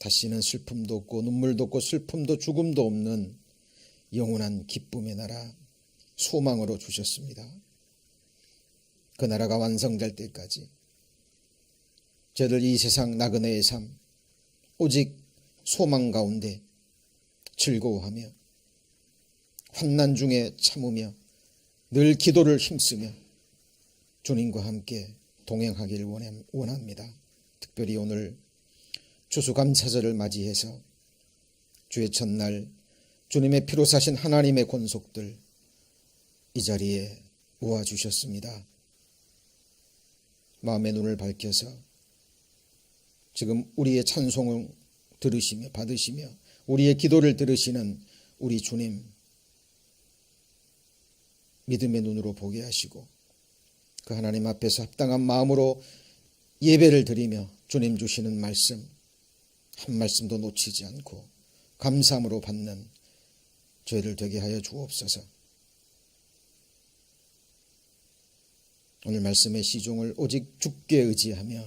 다시는 슬픔도 없고 눈물도 없고 슬픔도 죽음도 없는 영원한 기쁨의 나라, 소망으로 주셨습니다. 그 나라가 완성될 때까지 저희들 이 세상 나그네의 삶 오직 소망 가운데 즐거워하며 환난 중에 참으며 늘 기도를 힘쓰며 주님과 함께 동행하길 원합니다. 특별히 오늘 추수감사절을 맞이해서 주의 첫날 주님의 피로 사신 하나님의 권속들 이 자리에 모아주셨습니다. 마음의 눈을 밝혀서 지금 우리의 찬송을 들으시며 받으시며 우리의 기도를 들으시는 우리 주님 믿음의 눈으로 보게 하시고 그 하나님 앞에서 합당한 마음으로 예배를 드리며 주님 주시는 말씀 한 말씀도 놓치지 않고 감사함으로 받는 저희들 되게 하여 주옵소서. 오늘 말씀의 시종을 오직 주께 의지하며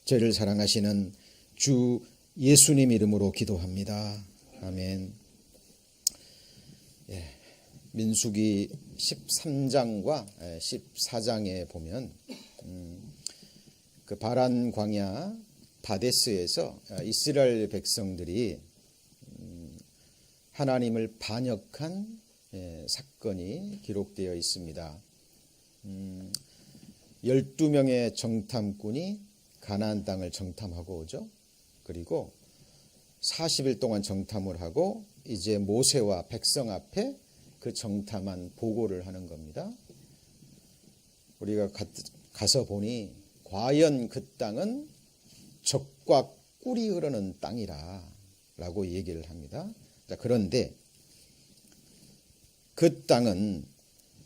저희를 사랑하시는 주 예수님 이름으로 기도합니다. 아멘. 민수기 13장과 14장에 보면 그 바란 광야 바데스에서 이스라엘 백성들이 하나님을 반역한 사건이 기록되어 있습니다. 12명의 정탐꾼이 가나안 땅을 정탐하고 오죠. 그리고 40일 동안 정탐을 하고 이제 모세와 백성 앞에 그 정탐한 보고를 하는 겁니다. 우리가 가서 보니 과연 그 땅은 젖과 꿀이 흐르는 땅이라 라고 얘기를 합니다. 자, 그런데 그 땅은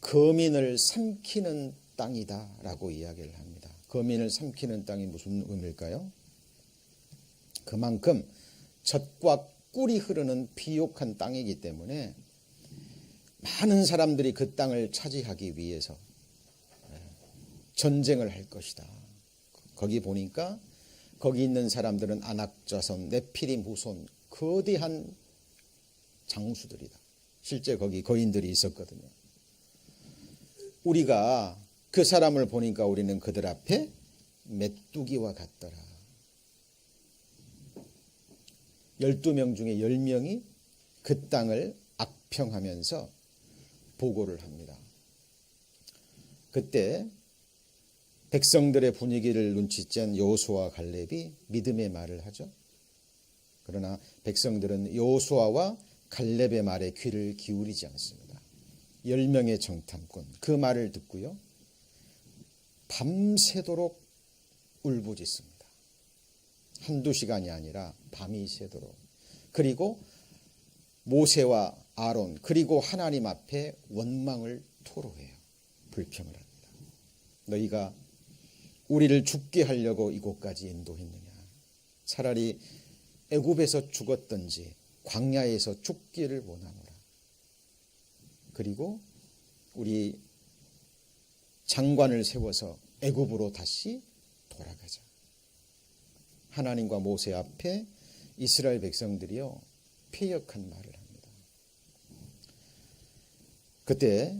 거민을 삼키는 땅이다 라고 이야기를 합니다. 거민을 삼키는 땅이 무슨 의미일까요? 그만큼 젖과 꿀이 흐르는 비옥한 땅이기 때문에 많은 사람들이 그 땅을 차지하기 위해서 전쟁을 할 것이다. 거기 보니까 거기 있는 사람들은 아낙자손, 네피림 후손, 거대한 장수들이다. 실제 거기 거인들이 있었거든요. 우리가 그 사람을 보니까 우리는 그들 앞에 메뚜기와 같더라. 12명 중에 10명이 그 땅을 악평하면서 보고를 합니다. 그때 백성들의 분위기를 눈치챈 여호수아와 갈렙이 믿음의 말을 하죠. 그러나 백성들은 여호수아와 갈렙의 말에 귀를 기울이지 않습니다. 10명의 정탐꾼 그 말을 듣고요. 밤새도록 울부짖습니다. 한두 시간이 아니라 밤이 새도록. 그리고 모세와 아론 그리고 하나님 앞에 원망을 토로해요. 불평을 합니다. 너희가 우리를 죽게 하려고 이곳까지 인도했느냐. 차라리 애굽에서 죽었던지 광야에서 죽기를 원하노라. 그리고 우리 장관을 세워서 애굽으로 다시 돌아가자. 하나님과 모세 앞에 이스라엘 백성들이요 패역한 말을 합니다. 그때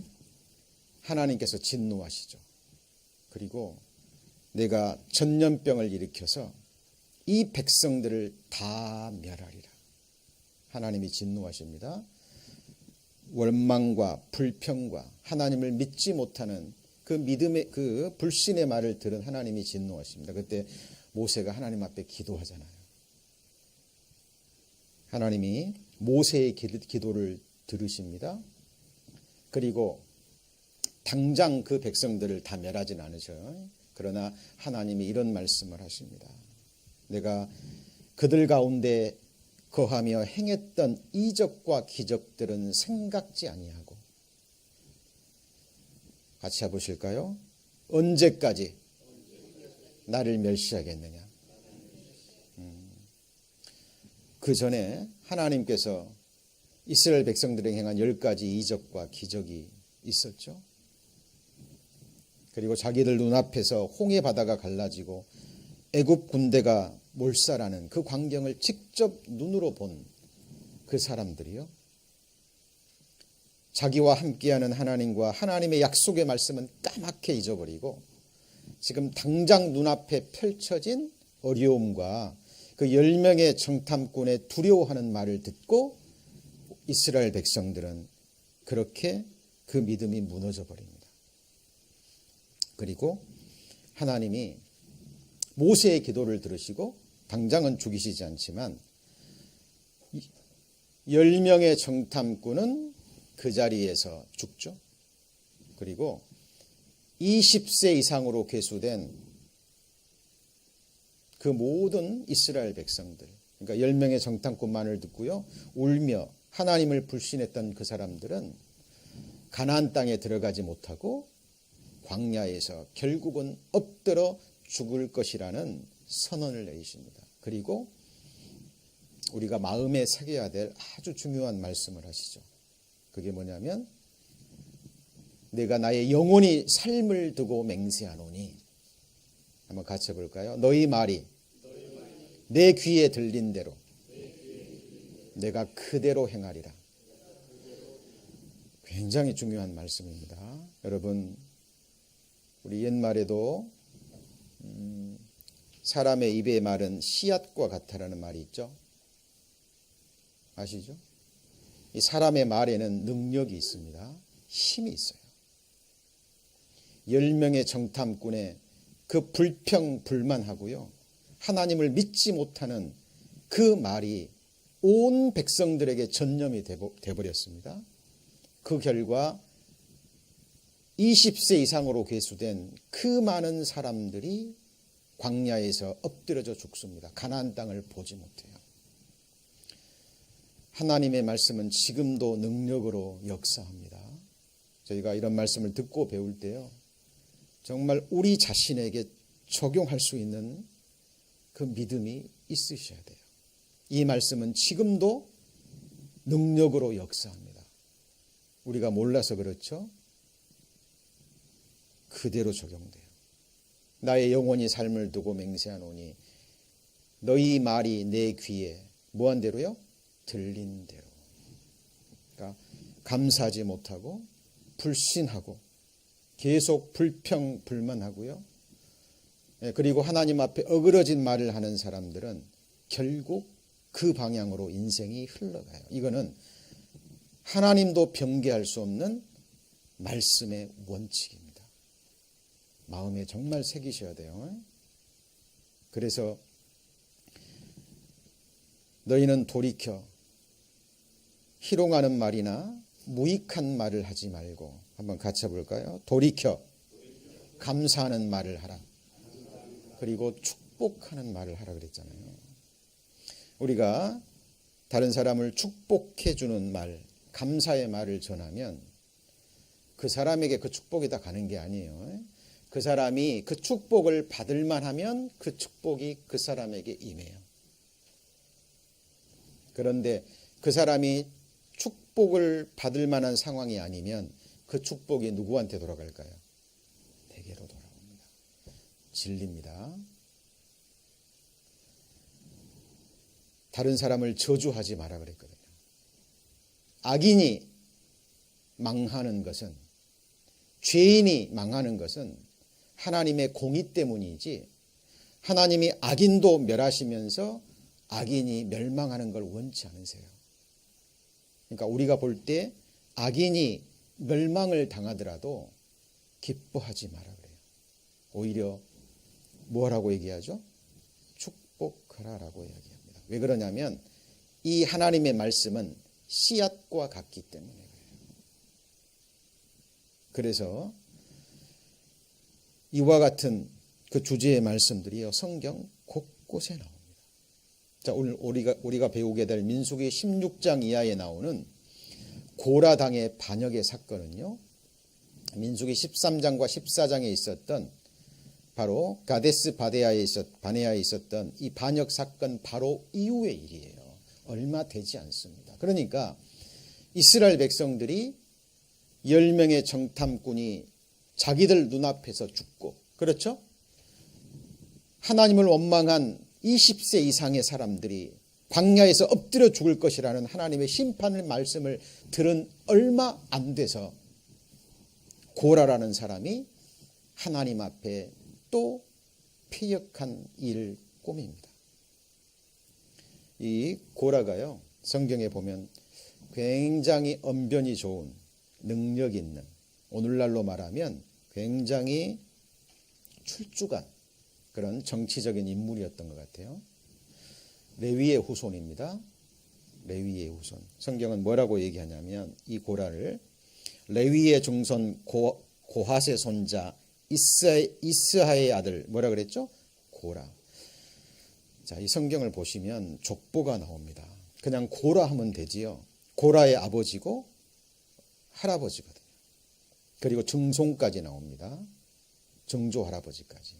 하나님께서 진노하시죠. 그리고 내가 전염병을 일으켜서 이 백성들을 다 멸하리라. 하나님이 진노하십니다. 원망과 불평과 하나님을 믿지 못하는 그 믿음의 그 불신의 말을 들은 하나님이 진노하십니다. 그때 모세가 하나님 앞에 기도하잖아요. 하나님이 모세의 기도를 들으십니다. 그리고 당장 그 백성들을 다 멸하진 않으셔요. 그러나 하나님이 이런 말씀을 하십니다. 내가 그들 가운데 거하며 행했던 이적과 기적들은 생각지 아니하고, 같이 해보실까요? 언제까지 나를 멸시하겠느냐. 그 전에 하나님께서 이스라엘 백성들에게 행한 10가지 이적과 기적이 있었죠. 그리고 자기들 눈앞에서 홍해 바다가 갈라지고 애굽 군대가 몰살하는 그 광경을 직접 눈으로 본 그 사람들이요, 자기와 함께하는 하나님과 하나님의 약속의 말씀은 까맣게 잊어버리고 지금 당장 눈앞에 펼쳐진 어려움과 그 10명의 정탐꾼의 두려워하는 말을 듣고 이스라엘 백성들은 그렇게 그 믿음이 무너져 버립니다. 그리고 하나님이 모세의 기도를 들으시고 당장은 죽이시지 않지만 10명의 정탐꾼은 그 자리에서 죽죠. 그리고 20세 이상으로 계수된 그 모든 이스라엘 백성들, 그러니까 10명의 정탐꾼만을 듣고요, 울며 하나님을 불신했던 그 사람들은 가나안 땅에 들어가지 못하고 광야에서 결국은 엎드러 죽을 것이라는 선언을 내리십니다. 그리고 우리가 마음에 새겨야 될 아주 중요한 말씀을 하시죠. 그게 뭐냐면, 내가 나의 영원히 삶을 두고 맹세하노니, 한번 같이 해볼까요? 너희 말이 내 귀에 들린 대로 내가 그대로 행하리라. 굉장히 중요한 말씀입니다. 여러분, 우리 옛말에도 사람의 입의 말은 씨앗과 같다라는 말이 있죠. 아시죠? 이 사람의 말에는 능력이 있습니다. 힘이 있어요. 10명의 정탐꾼의 그 불평불만하고요, 하나님을 믿지 못하는 그 말이 온 백성들에게 전염이 되어버렸습니다. 그 결과 20세 이상으로 계수된 그 많은 사람들이 광야에서 엎드려져 죽습니다. 가나안 땅을 보지 못해요. 하나님의 말씀은 지금도 능력으로 역사합니다. 저희가 이런 말씀을 듣고 배울 때요, 정말 우리 자신에게 적용할 수 있는 그 믿음이 있으셔야 돼요. 이 말씀은 지금도 능력으로 역사합니다. 우리가 몰라서 그렇죠? 그대로 적용돼요. 나의 영원히 삶을 두고 맹세하노니 너희 말이 내 귀에 뭐한 대로요? 들린 대로. 그러니까 감사하지 못하고 불신하고 계속 불평불만하고요, 그리고 하나님 앞에 어그러진 말을 하는 사람들은 결국 그 방향으로 인생이 흘러가요. 이거는 하나님도 변개할 수 없는 말씀의 원칙입니다. 마음에 정말 새기셔야 돼요. 그래서 너희는 돌이켜 희롱하는 말이나 무익한 말을 하지 말고, 한번 같이 해볼까요? 돌이켜 감사하는 말을 하라. 그리고 축복하는 말을 하라 그랬잖아요. 우리가 다른 사람을 축복해 주는 말, 감사의 말을 전하면 그 사람에게 그 축복이 다 가는 게 아니에요. 그 사람이 그 축복을 받을 만하면 그 축복이 그 사람에게 임해요. 그런데 그 사람이 축복을 받을 만한 상황이 아니면 그 축복이 누구한테 돌아갈까요? 내게로 돌아옵니다. 진리입니다. 다른 사람을 저주하지 마라 그랬거든요. 악인이 망하는 것은, 죄인이 망하는 것은 하나님의 공의 때문이지, 하나님이 악인도 멸하시면서 악인이 멸망하는 걸 원치 않으세요. 그러니까 우리가 볼 때 악인이 멸망을 당하더라도 기뻐하지 마라 그래요. 오히려 뭐라고 얘기하죠? 축복하라라고 이야기합니다. 왜 그러냐면 이 하나님의 말씀은 씨앗과 같기 때문에 그래요. 그래서 이와 같은 그 주제의 말씀들이요, 성경 곳곳에 나옵니다. 자, 오늘 우리가 배우게 될 민수기 16장 이하에 나오는 고라당의 반역의 사건은요, 민수기 13장과 14장에 있었던 바로 가데스 바네아에 있었던 이 반역 사건 바로 이후의 일이에요. 얼마 되지 않습니다. 그러니까 이스라엘 백성들이 10명의 정탐꾼이 자기들 눈앞에서 죽고, 그렇죠? 하나님을 원망한 20세 이상의 사람들이 광야에서 엎드려 죽을 것이라는 하나님의 심판의 말씀을 들은 얼마 안 돼서 고라라는 사람이 하나님 앞에 또 패역한 일을 꾸밉니다. 이 고라가요, 성경에 보면 굉장히 언변이 좋은, 능력 있는, 오늘날로 말하면 굉장히 출중한 그런 정치적인 인물이었던 것 같아요. 레위의 후손입니다. 레위의 후손. 성경은 뭐라고 얘기하냐면 이 고라를 레위의 중손 고핫의 손자 이스하의 아들, 뭐라 그랬죠? 고라. 자, 이 성경을 보시면 족보가 나옵니다. 그냥 고라 하면 되지요. 고라의 아버지고 할아버지거든요. 그리고 증손까지 나옵니다. 증조 할아버지까지.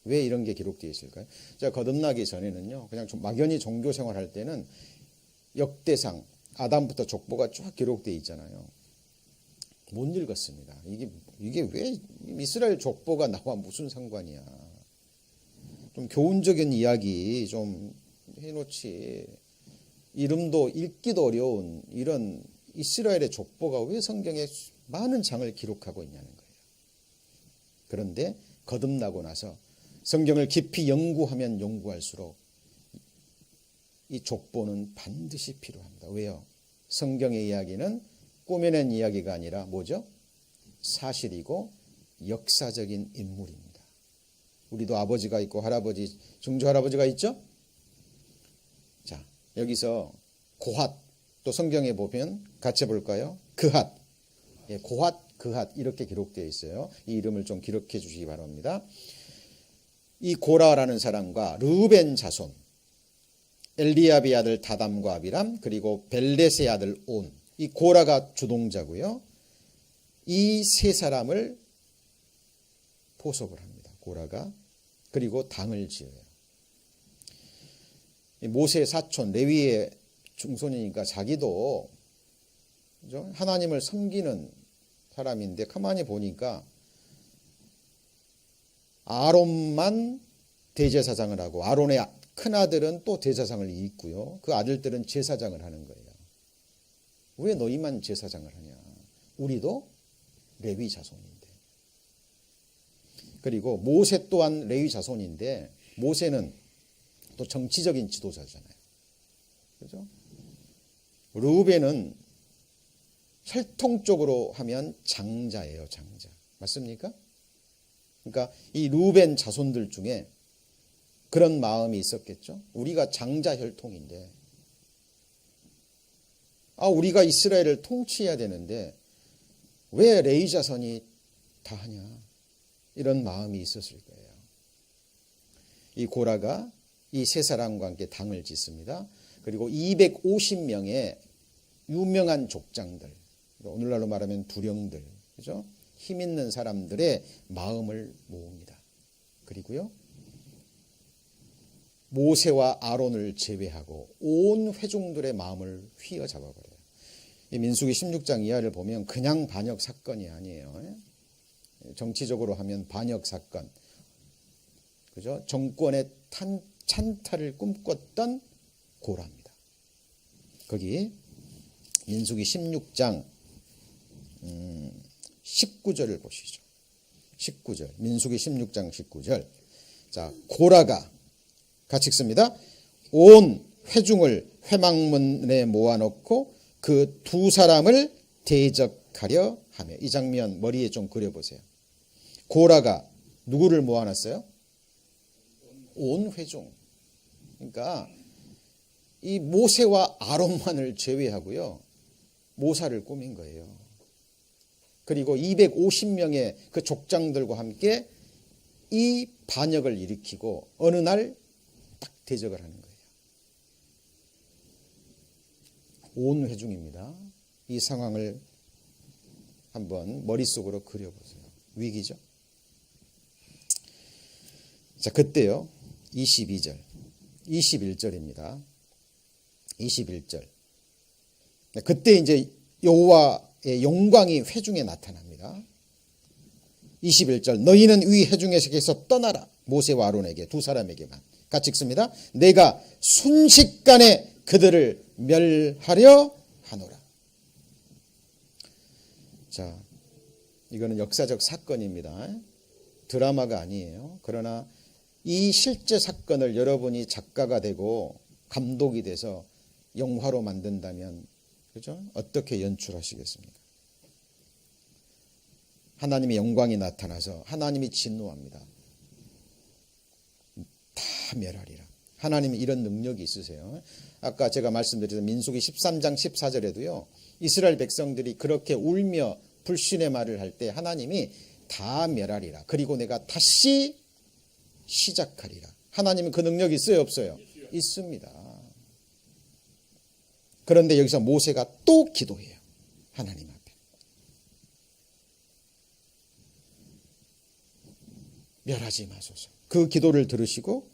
왜 이런 게 기록되어 있을까요? 자, 거듭나기 전에는요, 그냥 좀 막연히 종교 생활할 때는 역대상, 아담부터 족보가 쫙 기록되어 있잖아요. 못 읽었습니다. 이게 왜 이스라엘 족보가 나와 무슨 상관이야. 좀 교훈적인 이야기 좀 해놓지. 이름도 읽기도 어려운 이런 이스라엘의 족보가 왜 성경에 많은 장을 기록하고 있냐는 거예요. 그런데 거듭나고 나서 성경을 깊이 연구하면 연구할수록 이 족보는 반드시 필요합니다. 왜요? 성경의 이야기는 꾸며낸 이야기가 아니라 뭐죠? 사실이고 역사적인 인물입니다. 우리도 아버지가 있고 할아버지, 증조 할아버지가 있죠? 자, 여기서 고핫, 또 성경에 보면 같이 볼까요? 그핫, 예, 고핫, 그핫 이렇게 기록되어 있어요. 이 이름을 좀 기록해 주시기 바랍니다. 이 고라라는 사람과 르우벤 자손, 엘리압의 아들 다담과 아비람, 그리고 벨렛의 아들 온, 이 고라가 주동자고요. 이 세 사람을 포섭을 합니다. 고라가. 그리고 당을 지어요. 모세의 사촌 레위의 중손이니까 자기도 그죠? 하나님을 섬기는 사람인데 가만히 보니까 아론만 대제사장을 하고 아론의 큰아들은 또 대제사장을 잇고요. 그 아들들은 제사장을 하는 거예요. 왜 너희만 제사장을 하냐. 우리도 레위 자손인데. 그리고 모세 또한 레위 자손인데 모세는 또 정치적인 지도자잖아요. 그죠? 르우벤은 혈통적으로 하면 장자예요, 장자. 맞습니까? 그러니까 이 르우벤 자손들 중에 그런 마음이 있었겠죠. 우리가 장자 혈통인데, 우리가 이스라엘을 통치해야 되는데 왜 레위 자손이 다 하냐. 이런 마음이 있었을 거예요. 이 고라가 이 세 사람과 함께 당을 짓습니다. 그리고 250명의 유명한 족장들, 오늘날로 말하면 두령들, 그죠? 힘 있는 사람들의 마음을 모읍니다. 그리고요, 모세와 아론을 제외하고 온 회중들의 마음을 휘어잡아 버려요. 이 민수기 16장 이하를 보면 그냥 반역 사건이 아니에요. 정치적으로 하면 반역 사건, 그죠? 정권의 찬탈을 꿈꿨던 고라입니다. 거기 민수기 16장 19절을 보시죠. 19절, 민수기 16장 19절. 자, 고라가 같이 읽습니다. 온 회중을 회막문에 모아놓고 그 두 사람을 대적하려 하며. 이 장면 머리에 좀 그려보세요. 고라가 누구를 모아놨어요? 온 회중. 그러니까 이 모세와 아론만을 제외하고요, 모사를 꾸민 거예요. 그리고 250명의 그 족장들과 함께 이 반역을 일으키고 어느 날 딱 대적을 하는 거예요. 온 회중입니다. 이 상황을 한번 머릿속으로 그려보세요. 위기죠. 자, 그때요, 22절, 21절입니다. 21절. 그때 이제 여호와의 영광이 회중에 나타납니다. 21절. 너희는 이 회중에게서 떠나라. 모세와 아론에게, 두 사람에게만. 같이 읽습니다. 내가 순식간에 그들을 멸하려 하노라. 자, 이거는 역사적 사건입니다. 드라마가 아니에요. 그러나 이 실제 사건을 여러분이 작가가 되고 감독이 돼서 영화로 만든다면, 그죠? 어떻게 연출하시겠습니까? 하나님의 영광이 나타나서 하나님이 진노합니다. 다 멸하리라. 하나님이 이런 능력이 있으세요. 아까 제가 말씀드린 민수기 13장 14절에도요. 이스라엘 백성들이 그렇게 울며 불신의 말을 할 때 하나님이 다 멸하리라. 그리고 내가 다시 시작하리라. 하나님은 그 능력이 있어요, 없어요? 있습니다. 그런데 여기서 모세가 또 기도해요. 하나님 앞에. 멸하지 마소서. 그 기도를 들으시고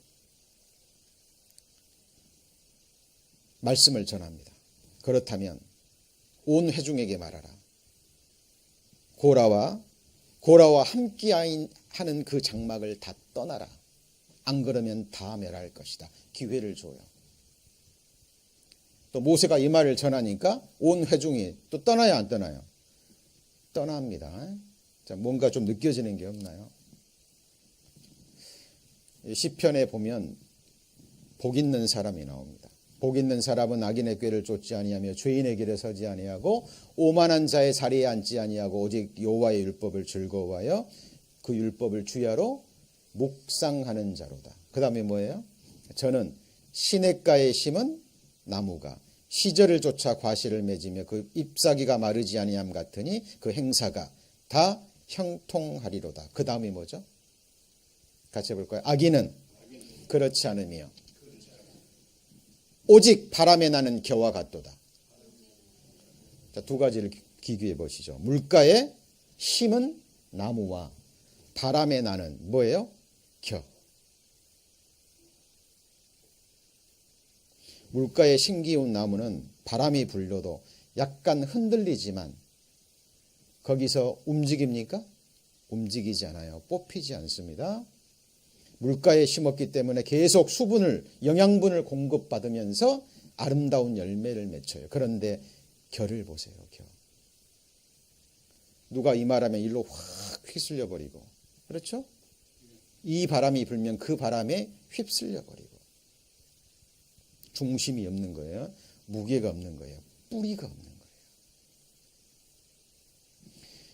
말씀을 전합니다. 그렇다면 온 회중에게 말하라. 고라와 함께 하는 그 장막을 다 떠나라. 안 그러면 다 멸할 것이다. 기회를 줘요. 또 모세가 이 말을 전하니까 온 회중이 또 떠나야 안 떠나요? 떠납니다. 자, 뭔가 좀 느껴지는 게 없나요? 시편에 보면 복 있는 사람이 나옵니다. 복 있는 사람은 악인의 꾀를 쫓지 아니하며 죄인의 길에 서지 아니하고 오만한 자의 자리에 앉지 아니하고 오직 여호와의 율법을 즐거워하여 그 율법을 주야로 묵상하는 자로다. 그 다음에 뭐예요? 저는 시냇가에 심은 나무가 시절을 쫓아 과실을 맺으며 그 잎사귀가 마르지 아니함 같으니 그 행사가 다 형통하리로다. 그 다음이 뭐죠? 같이 해볼까요? 악인은 그렇지 않으며 오직 바람에 나는 겨와 같도다. 자, 두 가지를 비교해 보시죠. 물가에 심은 나무와 바람에 나는 뭐예요? 겨. 물가에 심기운 나무는 바람이 불려도 약간 흔들리지만 거기서 움직입니까? 움직이지 않아요. 뽑히지 않습니다. 물가에 심었기 때문에 계속 수분을, 영양분을 공급받으면서 아름다운 열매를 맺혀요. 그런데 겨를 보세요. 겨. 누가 이 말하면 일로 확 휘슬려 버리고, 그렇죠? 이 바람이 불면 그 바람에 휩쓸려 버리고, 중심이 없는 거예요. 무게가 없는 거예요. 뿌리가 없는 거예요.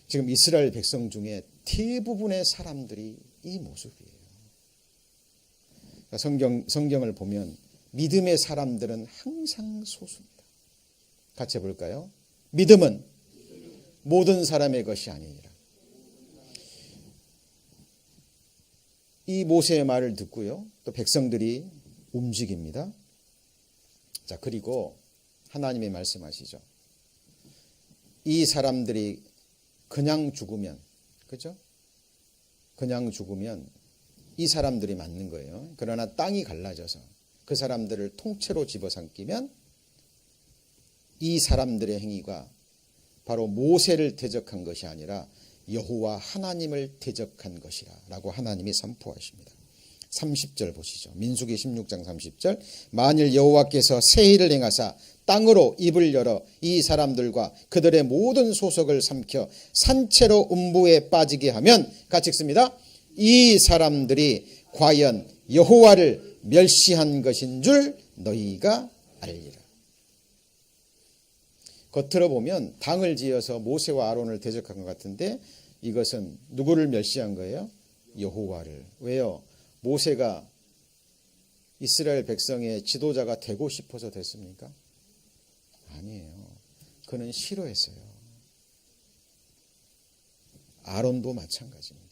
지금 이스라엘 백성 중에 대부분의 사람들이 이 모습이에요. 성경을 보면 믿음의 사람들은 항상 소수입니다. 같이 해볼까요? 믿음은 모든 사람의 것이 아니니라. 이 모세의 말을 듣고요. 또 백성들이 움직입니다. 자, 그리고 하나님이 말씀하시죠. 이 사람들이 그냥 죽으면, 그죠? 그냥 죽으면 이 사람들이 맞는 거예요. 그러나 땅이 갈라져서 그 사람들을 통째로 집어삼키면 이 사람들의 행위가 바로 모세를 대적한 것이 아니라 여호와 하나님을 대적한 것이라 라고 하나님이 선포하십니다. 30절 보시죠. 민수기 16장 30절. 만일 여호와께서 새일을 행하사 땅으로 입을 열어 이 사람들과 그들의 모든 소속을 삼켜 산채로 음부에 빠지게 하면, 같이 읽습니다. 이 사람들이 과연 여호와를 멸시한 것인 줄 너희가 알리라. 겉으로 보면 당을 지어서 모세와 아론을 대적한 것 같은데 이것은 누구를 멸시한 거예요? 여호와를. 왜요? 모세가 이스라엘 백성의 지도자가 되고 싶어서 됐습니까? 아니에요. 그는 싫어했어요. 아론도 마찬가지입니다.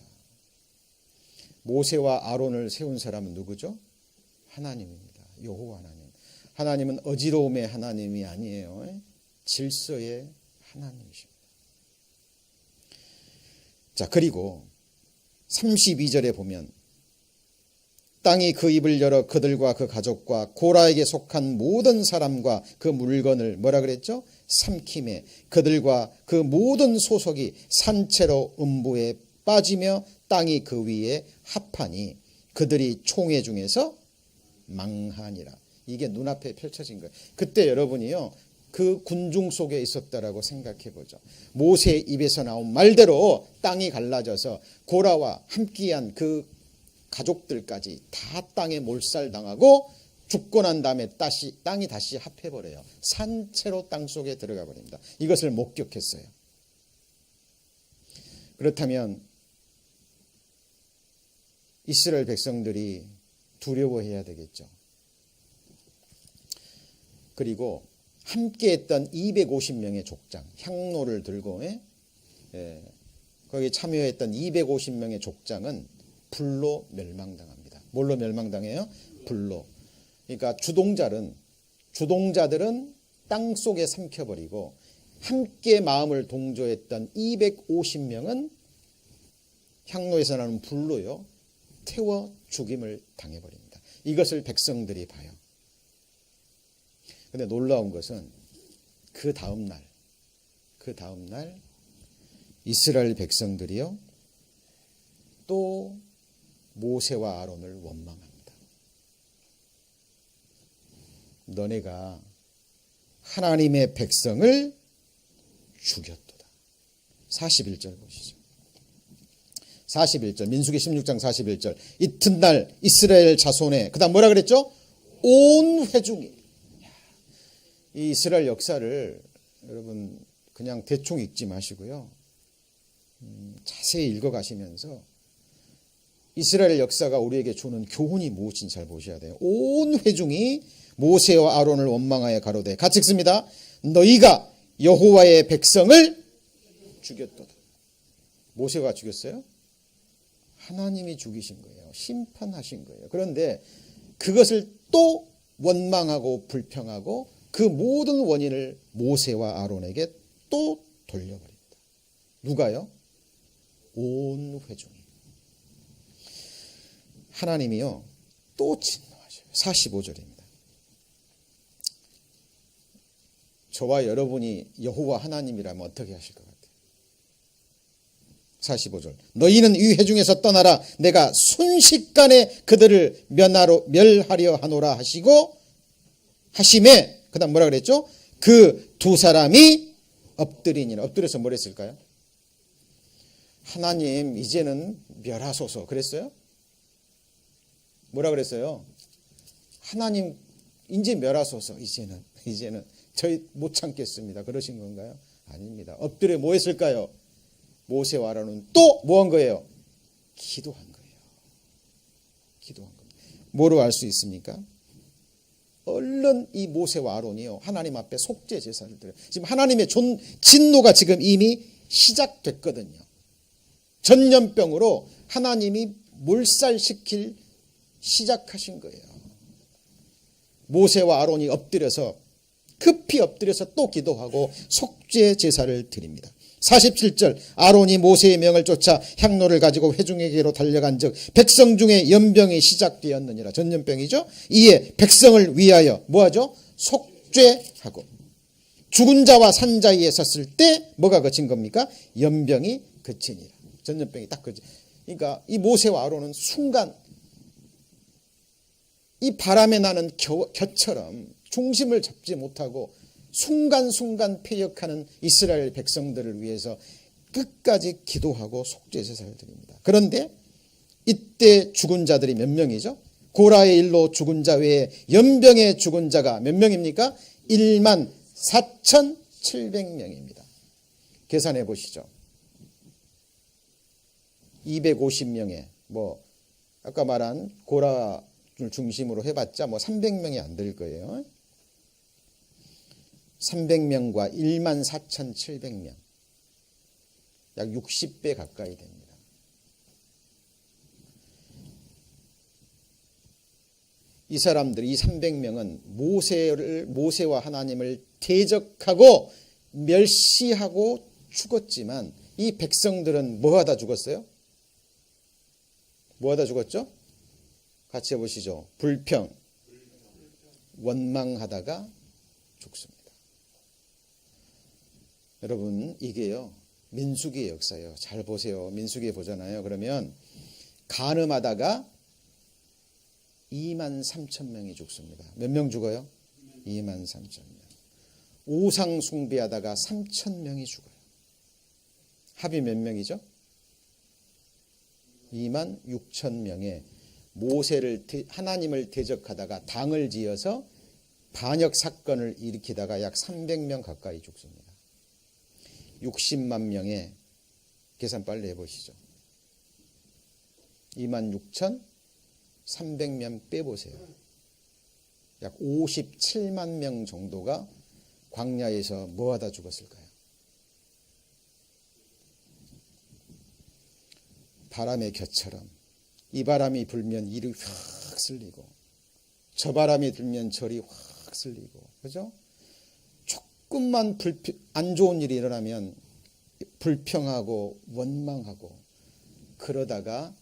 모세와 아론을 세운 사람은 누구죠? 하나님입니다. 여호와 하나님. 하나님은 어지러움의 하나님이 아니에요. 질서의 하나님이십니다. 자, 그리고 32절에 보면 땅이 그 입을 열어 그들과 그 가족과 고라에게 속한 모든 사람과 그 물건을 뭐라 그랬죠? 삼킴에 그들과 그 모든 소속이 산채로 음부에 빠지며 땅이 그 위에 합하니 그들이 총회 중에서 망하니라. 이게 눈앞에 펼쳐진 거예요. 그때 여러분이요, 그 군중 속에 있었다라고 생각해 보죠. 모세의 입에서 나온 말대로 땅이 갈라져서 고라와 함께한 그 가족들까지 다 땅에 몰살당하고 죽고 난 다음에 땅이 다시 합해버려요. 산채로 땅 속에 들어가 버립니다. 이것을 목격했어요. 그렇다면 이스라엘 백성들이 두려워해야 되겠죠. 그리고 함께했던 250명의 족장, 향로를 들고 거기 참여했던 250명의 족장은 불로 멸망당합니다. 뭘로 멸망당해요? 불로. 그러니까 주동자들은 땅 속에 삼켜버리고 함께 마음을 동조했던 250명은 향로에서 나는 불로요 태워 죽임을 당해버립니다. 이것을 백성들이 봐요. 근데 놀라운 것은 그 다음 날 이스라엘 백성들이요 또 모세와 아론을 원망합니다. 너네가 하나님의 백성을 죽였도다. 41절 보시죠. 41절 민수기 16장 41절 이튿날 이스라엘 자손의 그다음 뭐라 그랬죠? 온 회중이. 이 이스라엘 역사를 여러분 그냥 대충 읽지 마시고요. 자세히 읽어가시면서 이스라엘 역사가 우리에게 주는 교훈이 무엇인지 잘 보셔야 돼요. 온 회중이 모세와 아론을 원망하여 가로되 같이 읽습니다. 너희가 여호와의 백성을 죽였도다. 모세가 죽였어요? 하나님이 죽이신 거예요. 심판하신 거예요. 그런데 그것을 또 원망하고 불평하고 그 모든 원인을 모세와 아론에게 또 돌려버립니다. 누가요? 온 회중이. 하나님이요 또 진노하셔요. 45절입니다. 저와 여러분이 여호와 하나님이라면 어떻게 하실 것 같아요? 45절 너희는 이 회중에서 떠나라. 내가 순식간에 그들을 멸하려 하노라 하시고 하심에 그 다음 뭐라 그랬죠? 그 두 사람이 엎드리니라. 엎드려서 뭘 했을까요? 하나님 이제는 멸하소서 그랬어요? 뭐라 그랬어요? 하나님 이제 멸하소서. 이제는 저희 못 참겠습니다. 그러신 건가요? 아닙니다. 엎드려 뭐 했을까요? 모세와 아론은 또 뭐 한 거예요? 기도한 거예요. 기도한 겁니다. 뭐로 알 수 있습니까? 얼른 이 모세와 아론이요 하나님 앞에 속죄 제사를 드려요. 지금 하나님의 진노가 지금 이미 시작됐거든요. 전염병으로 하나님이 몰살시킬 시작하신 거예요. 모세와 아론이 급히 엎드려서 또 기도하고 속죄 제사를 드립니다. 47절 아론이 모세의 명을 쫓아 향로를 가지고 회중에게로 달려간즉 백성 중에 연병이 시작되었느니라. 전염병이죠. 이에 백성을 위하여 뭐하죠? 속죄하고 죽은 자와 산 자위에 섰을 때 뭐가 그친 겁니까? 연병이 그치니라. 전염병이 딱 그치. 그러니까 이 모세와 아론은 순간 이 바람에 나는 겨처럼 중심을 잡지 못하고 순간순간 패역하는 이스라엘 백성들을 위해서 끝까지 기도하고 속죄제사를 드립니다. 그런데 이때 죽은 자들이 몇 명이죠? 고라의 일로 죽은 자 외에 연병의 죽은 자가 몇 명입니까? 14,700명입니다. 계산해 보시죠. 250명에 아까 말한 고라를 중심으로 해봤자 300명이 안 될 거예요. 300명과 14,700명 약 60배 가까이 됩니다. 이 사람들 이 300명은 모세와 하나님을 대적하고 멸시하고 죽었지만 이 백성들은 뭐하다 죽었어요? 뭐하다 죽었죠? 같이 해보시죠. 불평, 원망하다가 죽습니다. 여러분 이게요 민수기의 역사예요. 잘 보세요. 민수기에 보잖아요. 그러면 간음하다가 2만 3천 명이 죽습니다. 몇 명 죽어요? 2만 3천 명. 우상 숭배하다가 3천 명이 죽어요. 합이 몇 명이죠? 2만 6천 명에 하나님을 대적하다가 당을 지어서 반역 사건을 일으키다가 약 300명 가까이 죽습니다. 60만 명에 계산 빨리 해보시죠. 2만 6천 300명 빼보세요. 약 57만 명 정도가 광야에서 뭐하다 죽었을까요? 바람의 곁처럼 이 바람이 불면 이리 확 쓸리고 저 바람이 들면 저리 확 쓸리고, 그죠? 조금만 안 좋은 일이 일어나면 불평하고 원망하고, 그러다가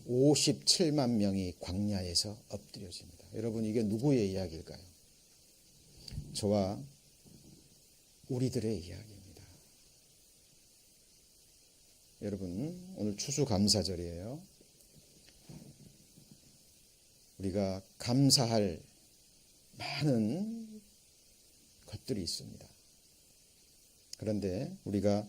57만 명이 광야에서 엎드려집니다. 여러분, 이게 누구의 이야기일까요? 저와 우리들의 이야기입니다. 여러분, 오늘 추수감사절이에요. 우리가 감사할 많은 것들이 있습니다. 그런데 우리가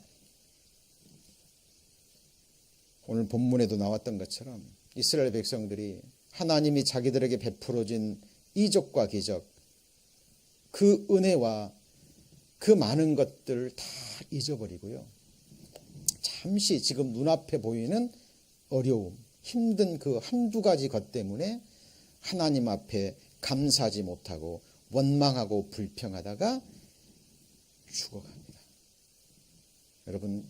오늘 본문에도 나왔던 것처럼 이스라엘 백성들이 하나님이 자기들에게 베풀어진 이적과 기적, 그 은혜와 그 많은 것들을 다 잊어버리고요. 잠시 지금 눈앞에 보이는 어려움, 힘든 그 한두 가지 것 때문에 하나님 앞에 감사하지 못하고 원망하고 불평하다가 죽어갑니다. 여러분,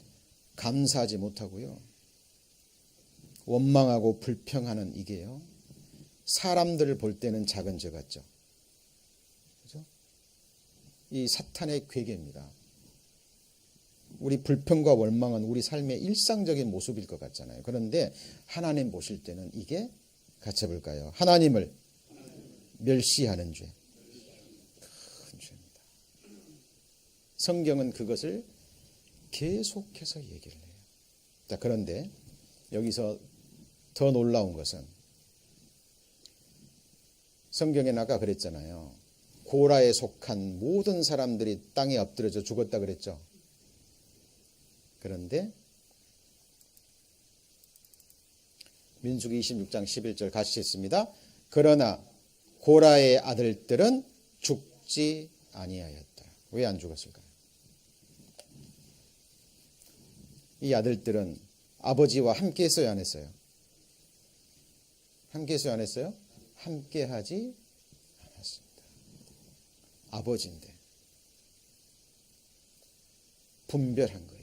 감사하지 못하고요, 원망하고 불평하는 이게요, 사람들을 볼 때는 작은 죄 같죠. 그죠? 이 사탄의 괴계입니다. 우리 불평과 원망은 우리 삶의 일상적인 모습일 것 같잖아요. 그런데 하나님 보실 때는 이게, 같이 해볼까요? 하나님을 멸시하는 죄, 큰 죄입니다. 성경은 그것을 계속해서 얘기를 해요. 자, 그런데 여기서 더 놀라운 것은, 성경에는 아까 그랬잖아요. 고라에 속한 모든 사람들이 땅에 엎드려져 죽었다 그랬죠. 그런데 민수기 26장 11절 같이 읽습니다. 그러나 고라의 아들들은 죽지 아니하였다. 왜 안 죽었을까요? 이 아들들은 아버지와 함께 했어요, 안 했어요? 함께 했어요, 안 했어요? 함께 하지 않았습니다. 아버지인데 분별한 거예요.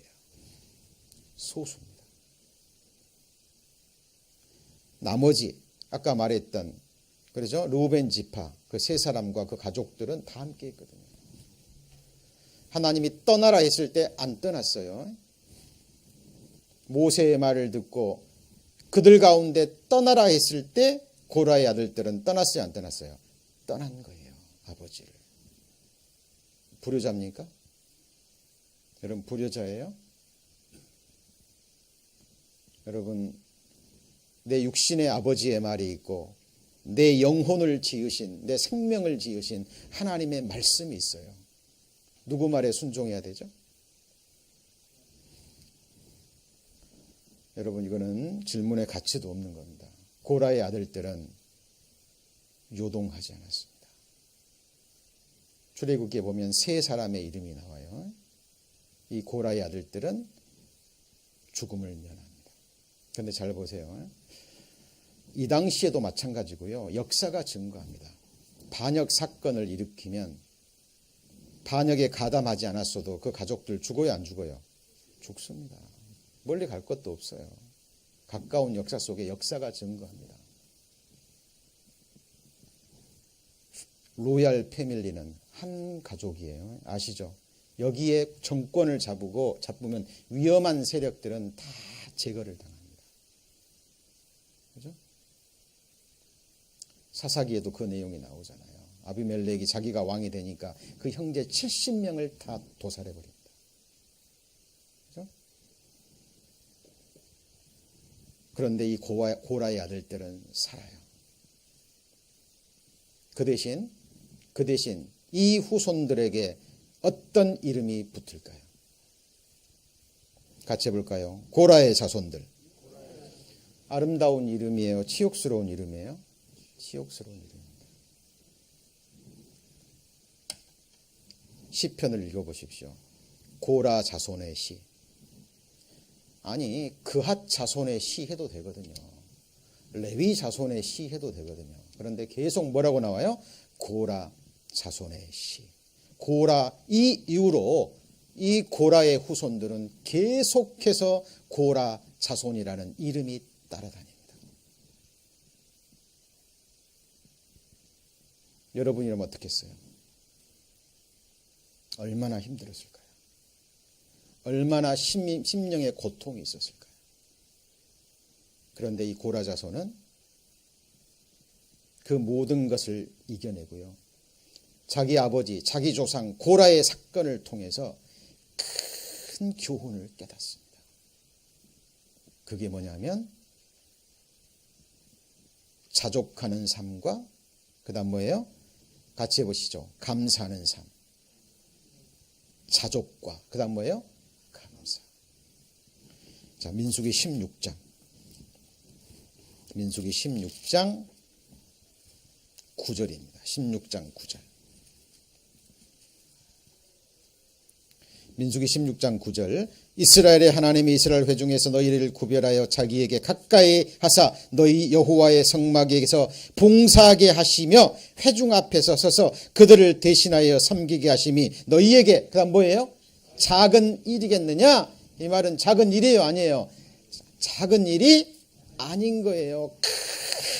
소수입니다. 나머지 아까 말했던, 그렇죠? 루벤 지파 그 세 사람과 그 가족들은 다 함께 했거든요. 하나님이 떠나라 했을 때 안 떠났어요. 모세의 말을 듣고 그들 가운데 떠나라 했을 때 고라의 아들들은 떠났어요, 안 떠났어요? 떠난 거예요, 아버지를. 불효자입니까? 여러분, 불효자예요? 여러분, 내 육신의 아버지의 말이 있고 내 영혼을 지으신, 내 생명을 지으신 하나님의 말씀이 있어요. 누구 말에 순종해야 되죠? 여러분, 이거는 질문의 가치도 없는 겁니다. 고라의 아들들은 요동하지 않았습니다. 출애굽기에 보면 세 사람의 이름이 나와요. 이 고라의 아들들은 죽음을 면합니다. 그런데 잘 보세요. 이 당시에도 마찬가지고요. 역사가 증거합니다. 반역 사건을 일으키면 반역에 가담하지 않았어도 그 가족들 죽어요, 안 죽어요? 죽습니다. 멀리 갈 것도 없어요. 가까운 역사 속에 역사가 증거합니다. 로얄 패밀리는 한 가족이에요. 아시죠? 여기에 정권을 잡으면 위험한 세력들은 다 제거를 당합니다. 그죠? 사사기에도 그 내용이 나오잖아요. 아비멜렉이 자기가 왕이 되니까 그 형제 70명을 다 도살해버립니다. 그죠? 그런데 이 고라의 아들들은 살아요. 그 대신 이 후손들에게 어떤 이름이 붙을까요? 같이 해볼까요? 고라의 자손들. 아름다운 이름이에요? 치욕스러운 이름이에요? 치욕스러운 이름입니다. 시편을 읽어보십시오. 고라 자손의 시. 아니 그핫 자손의 시 해도 되거든요. 레위 자손의 시 해도 되거든요. 그런데 계속 뭐라고 나와요? 고라 자손의 시. 고라, 이 이후로 이 고라의 후손들은 계속해서 고라 자손이라는 이름이 따라다닙니다. 여러분이라면 어떻겠어요? 얼마나 힘들었을까요? 얼마나 심령의 고통이 있었을까요? 그런데 이 고라 자손은 그 모든 것을 이겨내고요. 자기 아버지, 자기 조상 고라의 사건을 통해서 큰 교훈을 깨닫습니다. 그게 뭐냐면 자족하는 삶과 그 다음 뭐예요? 같이 해보시죠. 감사하는 삶. 자족과 그 다음 뭐예요? 감사. 자, 민수기 16장. 민수기 16장 9절입니다. 16장 9절. 민수기 16장 9절. 이스라엘의 하나님이 이스라엘 회중에서 너희를 구별하여 자기에게 가까이 하사 너희 여호와의 성막에서 봉사하게 하시며 회중 앞에서 서서 그들을 대신하여 섬기게 하심이 너희에게 그다음 뭐예요? 작은 일이겠느냐? 이 말은 작은 일이에요, 아니에요? 작은 일이 아닌 거예요.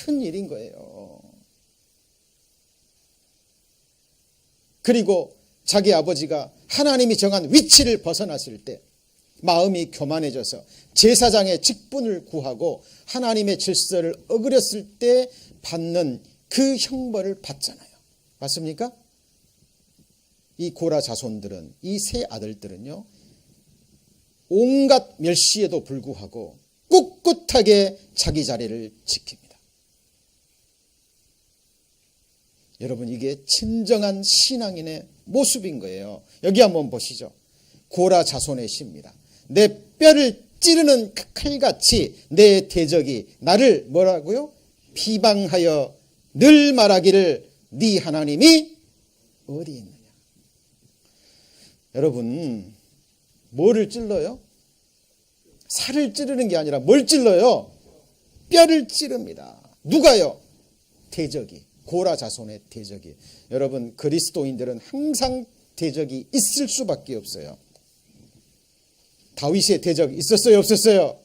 큰 일인 거예요. 그리고 자기 아버지가 하나님이 정한 위치를 벗어났을 때 마음이 교만해져서 제사장의 직분을 구하고 하나님의 질서를 어그렸을 때 받는 그 형벌을 받잖아요. 맞습니까? 이 고라 자손들은, 이 세 아들들은요, 온갖 멸시에도 불구하고 꿋꿋하게 자기 자리를 지킵니다. 여러분, 이게 진정한 신앙인의 모습인 거예요. 여기 한번 보시죠. 고라 자손의 시입니다. 내 뼈를 찌르는 칼같이 내 대적이 나를 뭐라고요? 비방하여 늘 말하기를 네 하나님이 어디 있느냐. 여러분, 뭐를 찔러요? 살을 찌르는 게 아니라 뭘 찔러요? 뼈를 찌릅니다. 누가요? 대적이. 고라 자손의 대적이. 여러분, 그리스도인들은 항상 대적이 있을 수밖에 없어요. 다윗의 대적 있었어요, 없었어요?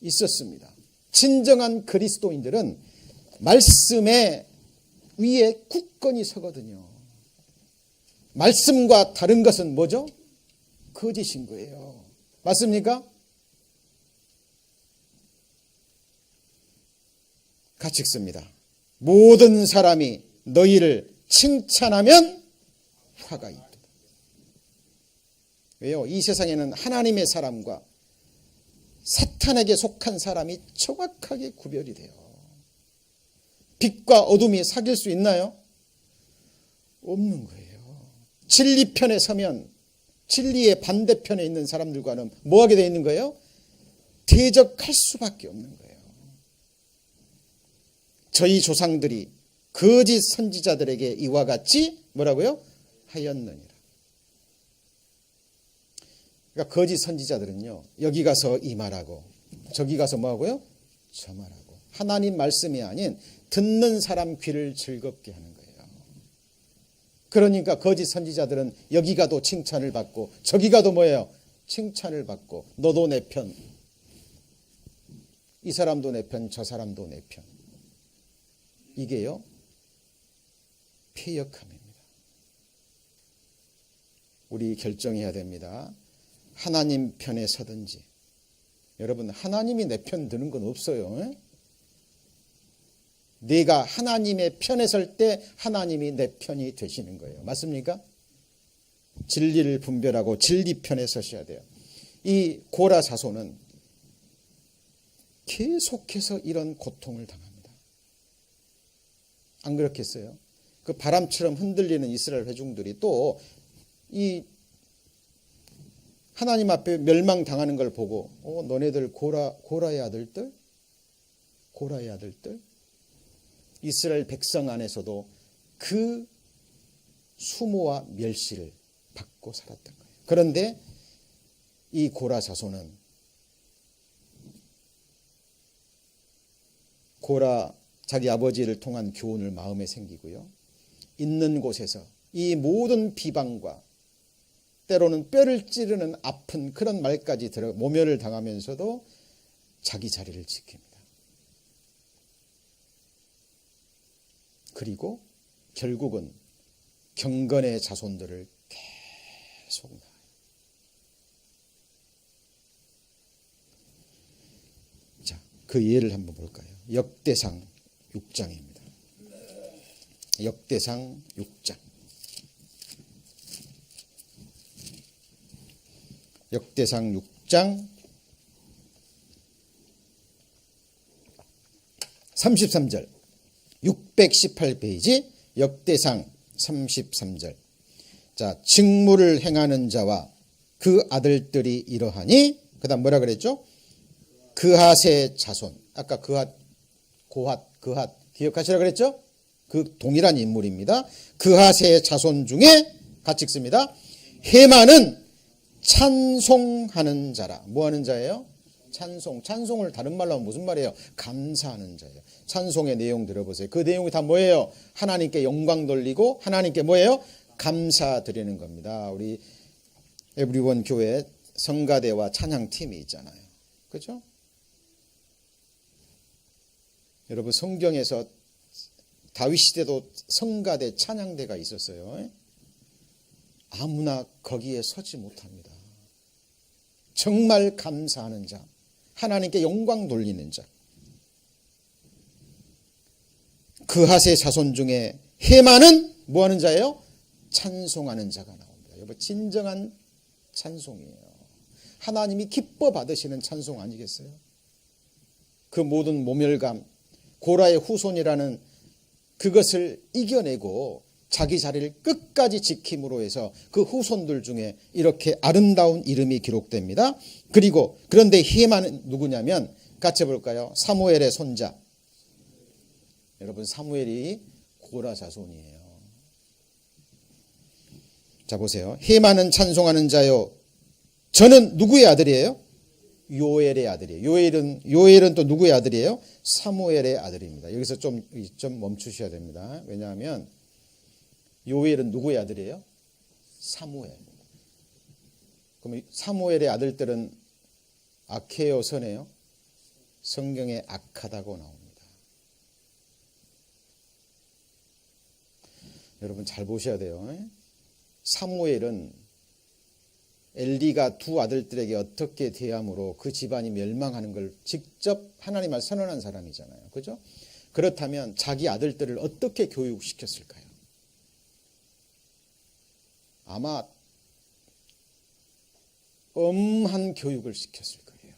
있었습니다. 진정한 그리스도인들은 말씀의 위에 굳건히 서거든요. 말씀과 다른 것은 뭐죠? 거짓인 거예요. 맞습니까? 같이 읽습니다. 모든 사람이 너희를 칭찬하면 화가 있다. 왜요? 이 세상에는 하나님의 사람과 사탄에게 속한 사람이 정확하게 구별이 돼요. 빛과 어둠이 사귈 수 있나요? 없는 거예요. 진리 편에 서면 진리의 반대편에 있는 사람들과는 뭐하게 되어 있는 거예요? 대적할 수밖에 없는 거예요. 저희 조상들이 거짓 선지자들에게 이와 같이 뭐라고요? 하였느니라. 그러니까 거짓 선지자들은요, 여기 가서 이 말하고 저기 가서 뭐하고요? 저 말하고 하나님 말씀이 아닌 듣는 사람 귀를 즐겁게 하는 거예요. 그러니까 거짓 선지자들은 여기 가도 칭찬을 받고 저기 가도 뭐예요? 칭찬을 받고 너도 내 편, 이 사람도 내 편, 저 사람도 내 편. 이게요, 패역함입니다. 우리 결정해야 됩니다. 하나님 편에 서든지. 여러분, 하나님이 내 편 드는 건 없어요. 내가 하나님의 편에 설 때 하나님이 내 편이 되시는 거예요. 맞습니까? 진리를 분별하고 진리 편에 서셔야 돼요. 이 고라 자손은 계속해서 이런 고통을 당합니다. 안 그렇겠어요? 그 그 바람처럼 흔들리는 이스라엘 회중들이 또 이 하나님 앞에 멸망당하는 걸 보고 너네들 고라의 아들들, 이스라엘 백성 안에서도 그 수모와 멸시를 받고 살았던 거예요. 그런데 이 고라 자손은 고라 자기 아버지를 통한 교훈을 마음에 생기고요. 있는 곳에서 이 모든 비방과 때로는 뼈를 찌르는 아픈 그런 말까지 모멸을 당하면서도 자기 자리를 지킵니다. 그리고 결국은 경건의 자손들을 계속 낳아요. 자, 그 예를 한번 볼까요? 역대상 6장입니다. 역대상 6장. 역대상 6장 33절 618페이지 역대상 33절. 자, 직무를 행하는 자와 그 아들들이 이러하니 그 다음 뭐라 그랬죠? 그핫의 자손. 아까 그핫 기억하시라 그랬죠? 그 동일한 인물입니다. 그핫의 자손 중에 같이 읽습니다. 헤만은 찬송하는 자라. 뭐 하는 자예요? 찬송을 다른 말로 하면 무슨 말이에요? 감사하는 자예요. 찬송의 내용 들어보세요. 그 내용이 다 뭐예요? 하나님께 영광 돌리고 하나님께 뭐예요? 감사드리는 겁니다. 우리 에브리원 교회 성가대와 찬양팀이 있잖아요. 그렇죠? 여러분 성경에서 다윗 시대도 성가대 찬양대가 있었어요. 아무나 거기에 서지 못합니다. 정말 감사하는 자, 하나님께 영광 돌리는 자. 그핫의 자손 중에 헤만은 뭐 하는 자예요? 찬송하는 자가 나옵니다. 여러분 진정한 찬송이에요. 하나님이 기뻐 받으시는 찬송 아니겠어요? 그 모든 모멸감, 고라의 후손이라는 그것을 이겨내고 자기 자리를 끝까지 지킴으로 해서 그 후손들 중에 이렇게 아름다운 이름이 기록됩니다. 그리고 그런데 헤만은 누구냐면 같이 볼까요? 사무엘의 손자. 여러분 사무엘이 고라 자손이에요. 자 보세요. 헤만은 찬송하는 자요. 저는 누구의 아들이에요? 요엘의 아들이에요. 요엘은 또 누구의 아들이에요? 사무엘의 아들입니다. 여기서 좀 멈추셔야 됩니다. 왜냐하면 요엘은 누구의 아들이에요? 사무엘. 그럼 사무엘의 아들들은 악해요, 선해요? 성경에 악하다고 나옵니다. 여러분 잘 보셔야 돼요. 사무엘은 엘리가 두 아들들에게 어떻게 대함으로 그 집안이 멸망하는 걸 직접 하나님 앞에 선언한 사람이잖아요. 그죠? 그렇다면 자기 아들들을 어떻게 교육시켰을까요? 아마 엄한 교육을 시켰을 거예요.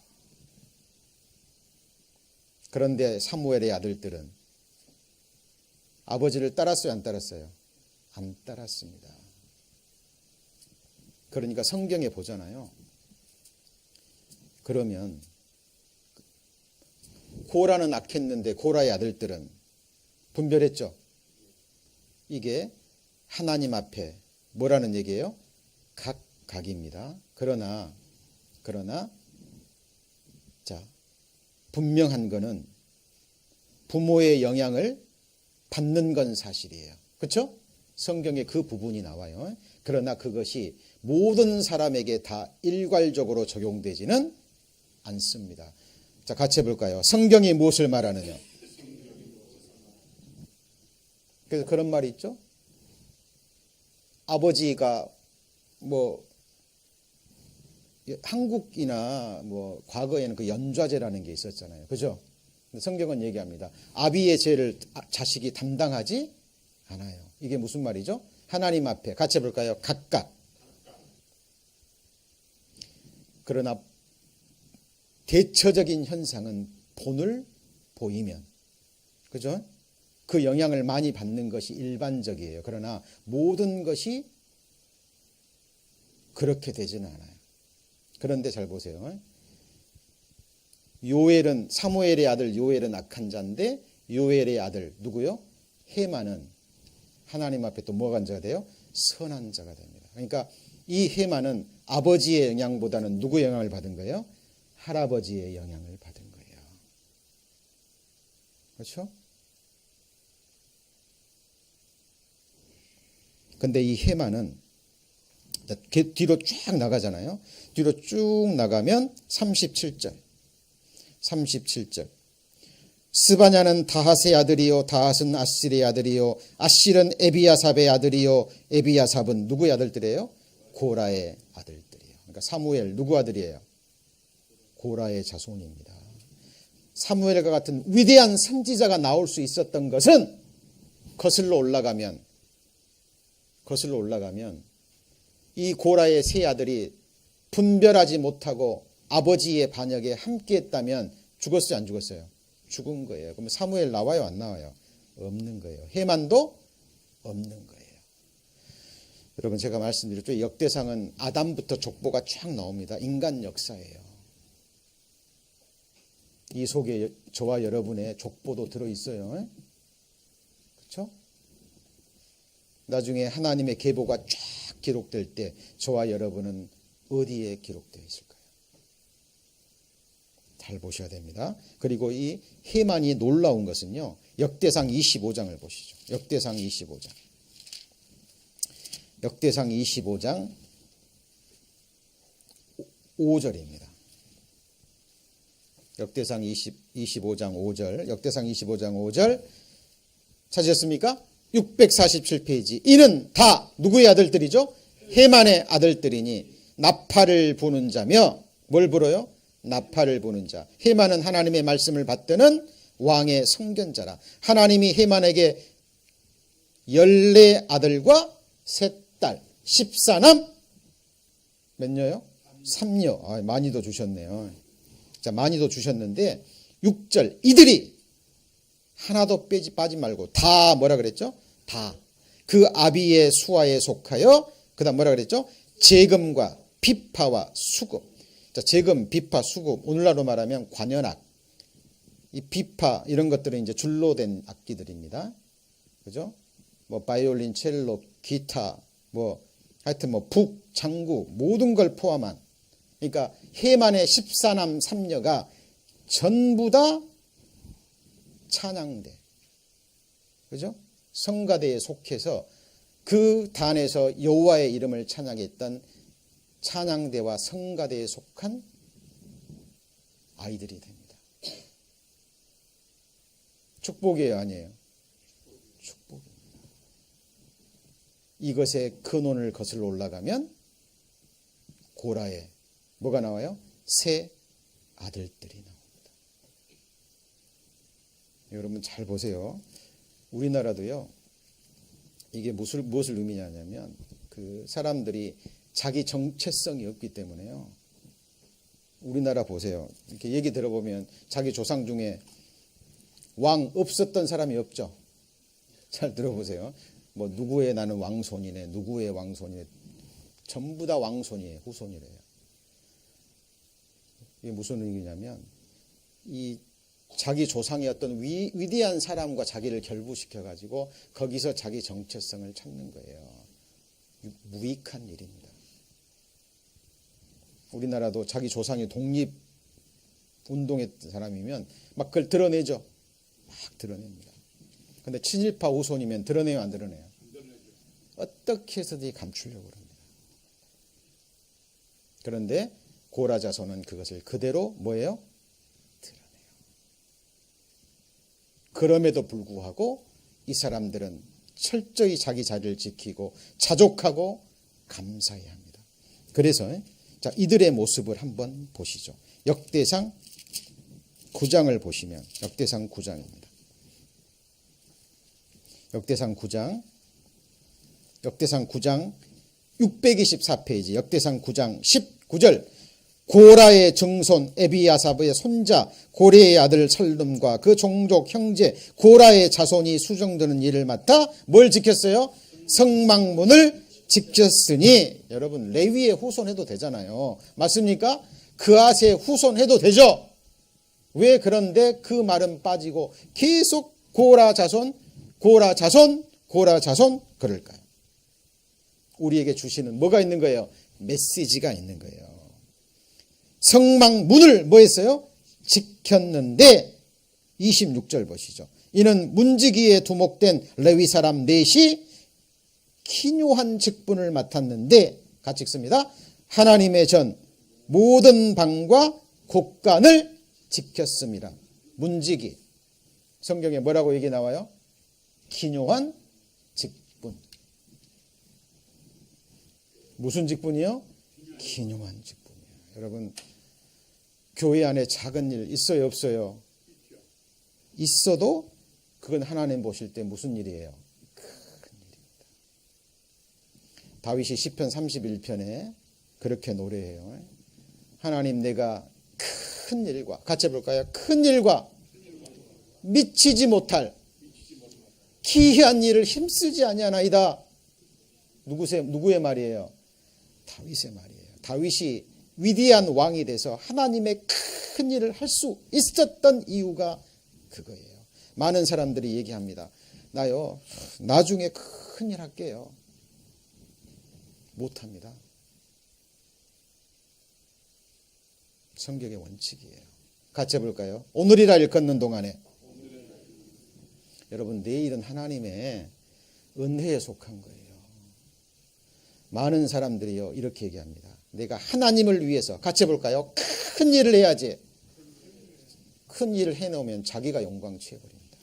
그런데 사무엘의 아들들은 아버지를 따랐어요, 안 따랐어요? 안 따랐습니다. 그러니까 성경에 보잖아요. 그러면 고라는 악했는데 고라의 아들들은 분별했죠. 이게 하나님 앞에 뭐라는 얘기예요? 각입니다. 그러나 자 분명한 거는 부모의 영향을 받는 건 사실이에요. 그렇죠? 성경에 그 부분이 나와요. 그러나 그것이 모든 사람에게 다 일괄적으로 적용되지는 않습니다. 자, 같이 해볼까요? 성경이 무엇을 말하느냐? 그래서 그런 말이 있죠. 아버지가 뭐 한국이나 뭐 과거에는 그 연좌제라는 게 있었잖아요. 그죠? 성경은 얘기합니다. 아비의 죄를 자식이 담당하지 않아요. 이게 무슨 말이죠? 하나님 앞에 같이 해볼까요? 각각. 그러나 대처적인 현상은 본을 보이면, 그죠? 그 영향을 많이 받는 것이 일반적이에요. 그러나 모든 것이 그렇게 되지는 않아요. 그런데 잘 보세요. 요엘은, 사무엘의 아들 요엘은 악한 자인데 요엘의 아들 누구요? 헤만은 하나님 앞에 또 뭐가 한 자가 돼요? 선한 자가 됩니다. 그러니까 이 헤만은 아버지의 영향보다는 누구의 영향을 받은 거예요? 할아버지의 영향을 받은 거예요. 그렇죠? 근데 이 헤만은 뒤로 쫙 나가잖아요. 뒤로 쭉 나가면 37절. 스바냐는 다핫의 아들이요 다핫은 아실의 아들이요 아실은 에비야삽의 아들이요 에비야삽은 누구의 아들들이에요? 고라의 아들들이에요. 그러니까 사무엘 누구 아들이에요? 고라의 자손입니다. 사무엘과 같은 위대한 선지자가 나올 수 있었던 것은 거슬러 올라가면 이 고라의 세 아들이 분별하지 못하고 아버지의 반역에 함께했다면 죽었어요, 안 죽었어요? 죽은 거예요. 그럼 사무엘 나와요, 안 나와요? 없는 거예요. 헤만도 없는 거예요. 여러분, 제가 말씀드렸죠. 역대상은 아담부터 족보가 쫙 나옵니다. 인간 역사예요. 이 속에 저와 여러분의 족보도 들어있어요. 그렇죠? 나중에 하나님의 계보가 쫙 기록될 때 저와 여러분은 어디에 기록되어 있을까요? 잘 보셔야 됩니다. 그리고 이 헤만이 놀라운 것은요. 역대상 25장을 보시죠. 역대상 25장. 역대상 25장 5절입니다. 역대상 25장 5절. 역대상 25장 5절. 찾으셨습니까? 647페이지. 이는 다 누구의 아들들이죠? 헤만의 아들들이니 나팔을 부는 자며 뭘 불어요? 나팔을 부는 자. 헤만은 하나님의 말씀을 받드는 왕의 성견자라. 하나님이 헤만에게 14아들과 3딸 14남 몇 녀요? 3녀. 많이 더 주셨네요. 자, 많이 더 주셨는데 6절 이들이 하나도 빠지 말고 다 뭐라 그랬죠? 다 그 아비의 수하에 속하여 그다음 뭐라 그랬죠? 제금과 비파와 수금. 자, 제금, 비파, 수금. 오늘날로 말하면 관현악. 이 비파 이런 것들은 이제 줄로 된 악기들입니다. 그죠? 뭐 바이올린, 첼로, 기타, 뭐 하여튼 뭐 북, 장구 모든 걸 포함한. 그러니까 헤만의 14남 3녀가 전부 다 찬양대. 그죠? 성가대에 속해서 그 단에서 여호와의 이름을 찬양했던 찬양대와 성가대에 속한 아이들이 됩니다. 축복이에요, 아니에요? 축복입니다. 이것의 근원을 거슬러 올라가면 고라의 뭐가 나와요? 세 아들들이 나옵니다. 여러분 잘 보세요. 우리나라도요. 이게 무엇을 의미하냐면 그 사람들이 자기 정체성이 없기 때문에요. 우리나라 보세요. 이렇게 얘기 들어보면 자기 조상 중에 왕 없었던 사람이 없죠. 잘 들어보세요. 뭐 누구의 나는 왕손이네, 누구의 왕손이네, 전부 다 왕손이에요, 후손이래요. 이게 무슨 의미냐면 이 자기 조상의 어떤 위대한 사람과 자기를 결부시켜가지고 거기서 자기 정체성을 찾는 거예요. 무익한 일입니다. 우리나라도 자기 조상이 독립운동했던 사람이면 막 그걸 드러내죠. 막 드러냅니다. 근데 친일파 후손이면 드러내요, 안 드러내요? 어떻게 해서든지 감추려고 합니다. 그런데 고라 자손은 그것을 그대로 뭐예요? 드러내요. 그럼에도 불구하고 이 사람들은 철저히 자기 자리를 지키고 자족하고 감사해야 합니다. 그래서 자, 이들의 모습을 한번 보시죠. 역대상 9장을 보시면 역대상 9장입니다. 역대상 9장 624페이지 역대상 9장 19절 고라의 증손 에비아삽의 손자 고레의 아들 살룸과 그 종족 형제 고라의 자손이 수정되는 일을 맡아 뭘 지켰어요? 성막문을 지켰으니. 여러분, 레위의 후손해도 되잖아요. 맞습니까? 그앗의 후손해도 되죠. 왜 그런데 그 말은 빠지고 계속 고라 자손, 고라 자손, 고라 자손 그럴까요? 우리에게 주시는 뭐가 있는 거예요? 메시지가 있는 거예요. 성막문을 뭐 했어요? 지켰는데 26절 보시죠. 이는 문지기에 두목된 레위 사람 넷이 기묘한 직분을 맡았는데, 같이 읽습니다. 하나님의 전 모든 방과 곳간을 지켰습니다. 문지기, 성경에 뭐라고 얘기 나와요? 기묘한 직분. 무슨 직분이요? 기묘한 직분이에요. 여러분, 교회 안에 작은 일 있어요, 없어요? 있어도 그건 하나님 보실 때 무슨 일이에요? 큰 일입니다. 다윗이 시편 31편에 그렇게 노래해요. 하나님, 내가 큰 일과, 같이 해볼까요? 큰 일과 미치지 못할 기이한 일을 힘쓰지 아니하나이다. 누구의 말이에요? 다윗의 말이에요. 다윗이 위대한 왕이 돼서 하나님의 큰 일을 할 수 있었던 이유가 그거예요. 많은 사람들이 얘기합니다. 나요, 나중에 큰 일 할게요. 못합니다. 성경의 원칙이에요. 같이 해볼까요? 오늘이라 일컫는 동안에. 여러분, 내일은 하나님의 은혜에 속한 거예요. 많은 사람들이요, 이렇게 얘기합니다. 내가 하나님을 위해서, 같이 해볼까요? 큰 일을 해야지. 큰 일을 해놓으면 자기가 영광 취해버립니다.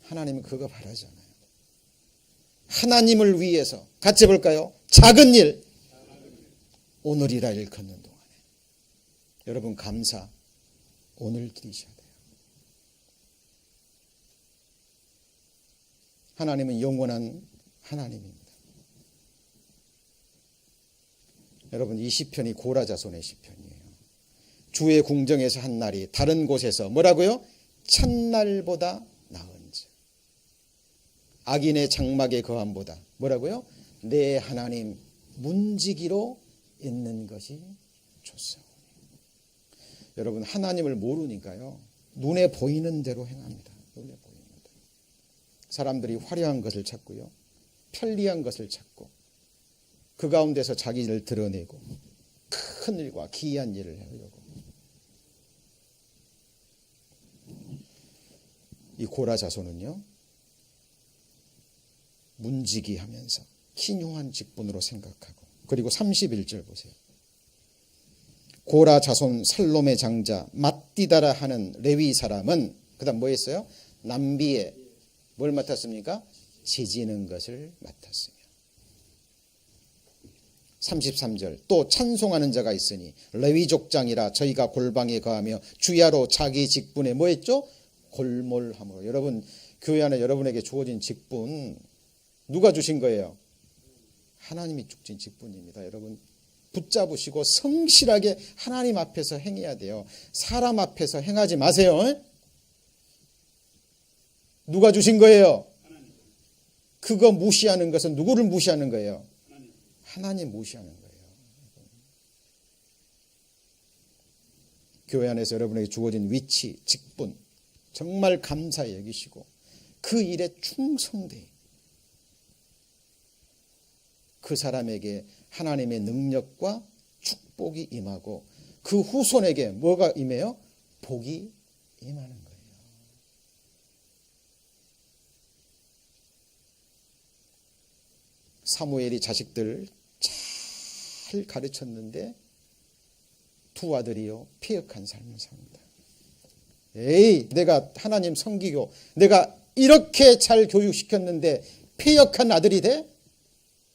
하나님은 그거 바라지 않아요. 하나님을 위해서, 같이 해볼까요? 작은 일, 오늘이라 일컫는 동안에. 여러분, 감사 오늘 드리셔야 돼요. 하나님은 영원한 하나님입니다. 여러분, 이 시편이 고라 자손의 시편이에요. 주의 궁정에서 한 날이 다른 곳에서 뭐라고요? 첫날보다 나은즉 악인의 장막의 거함보다 뭐라고요? 내 하나님 문지기로 있는 것이 좋사오니. 여러분, 하나님을 모르니까요, 눈에 보이는 대로 행합니다. 눈에 보이는 대로. 사람들이 화려한 것을 찾고요, 편리한 것을 찾고, 그 가운데서 자기를 드러내고 큰 일과 기이한 일을 하려고. 이 고라 자손은요, 문지기하면서 기묘한 직분으로 생각하고. 그리고 31절 보세요. 고라 자손 살롬의 장자 맏디다라 하는 레위 사람은 그 다음 뭐 했어요? 남비에 뭘 맡았습니까? 지지는 것을 맡았으며. 33절 또 찬송하는 자가 있으니 레위 족장이라 저희가 골방에 거하며 주야로 자기 직분에 뭐 했죠? 골몰함으로. 여러분, 교회 안에 여러분에게 주어진 직분 누가 주신 거예요? 하나님이 주신 직분입니다. 여러분, 붙잡으시고 성실하게 하나님 앞에서 행해야 돼요. 사람 앞에서 행하지 마세요. 누가 주신 거예요? 그거 무시하는 것은 누구를 무시하는 거예요? 하나님 무시하는 거예요. 교회 안에서 여러분에게 주어진 위치, 직분 정말 감사히 여기시고 그 일에 충성되이 그 사람에게 하나님의 능력과 축복이 임하고 그 후손에게 뭐가 임해요? 복이 임하는 거예요. 사무엘이 자식들 잘 가르쳤는데 두 아들이요, 폐역한 삶을 삽니다. 에이, 내가 하나님 섬기고 내가 이렇게 잘 교육시켰는데 폐역한 아들이 돼?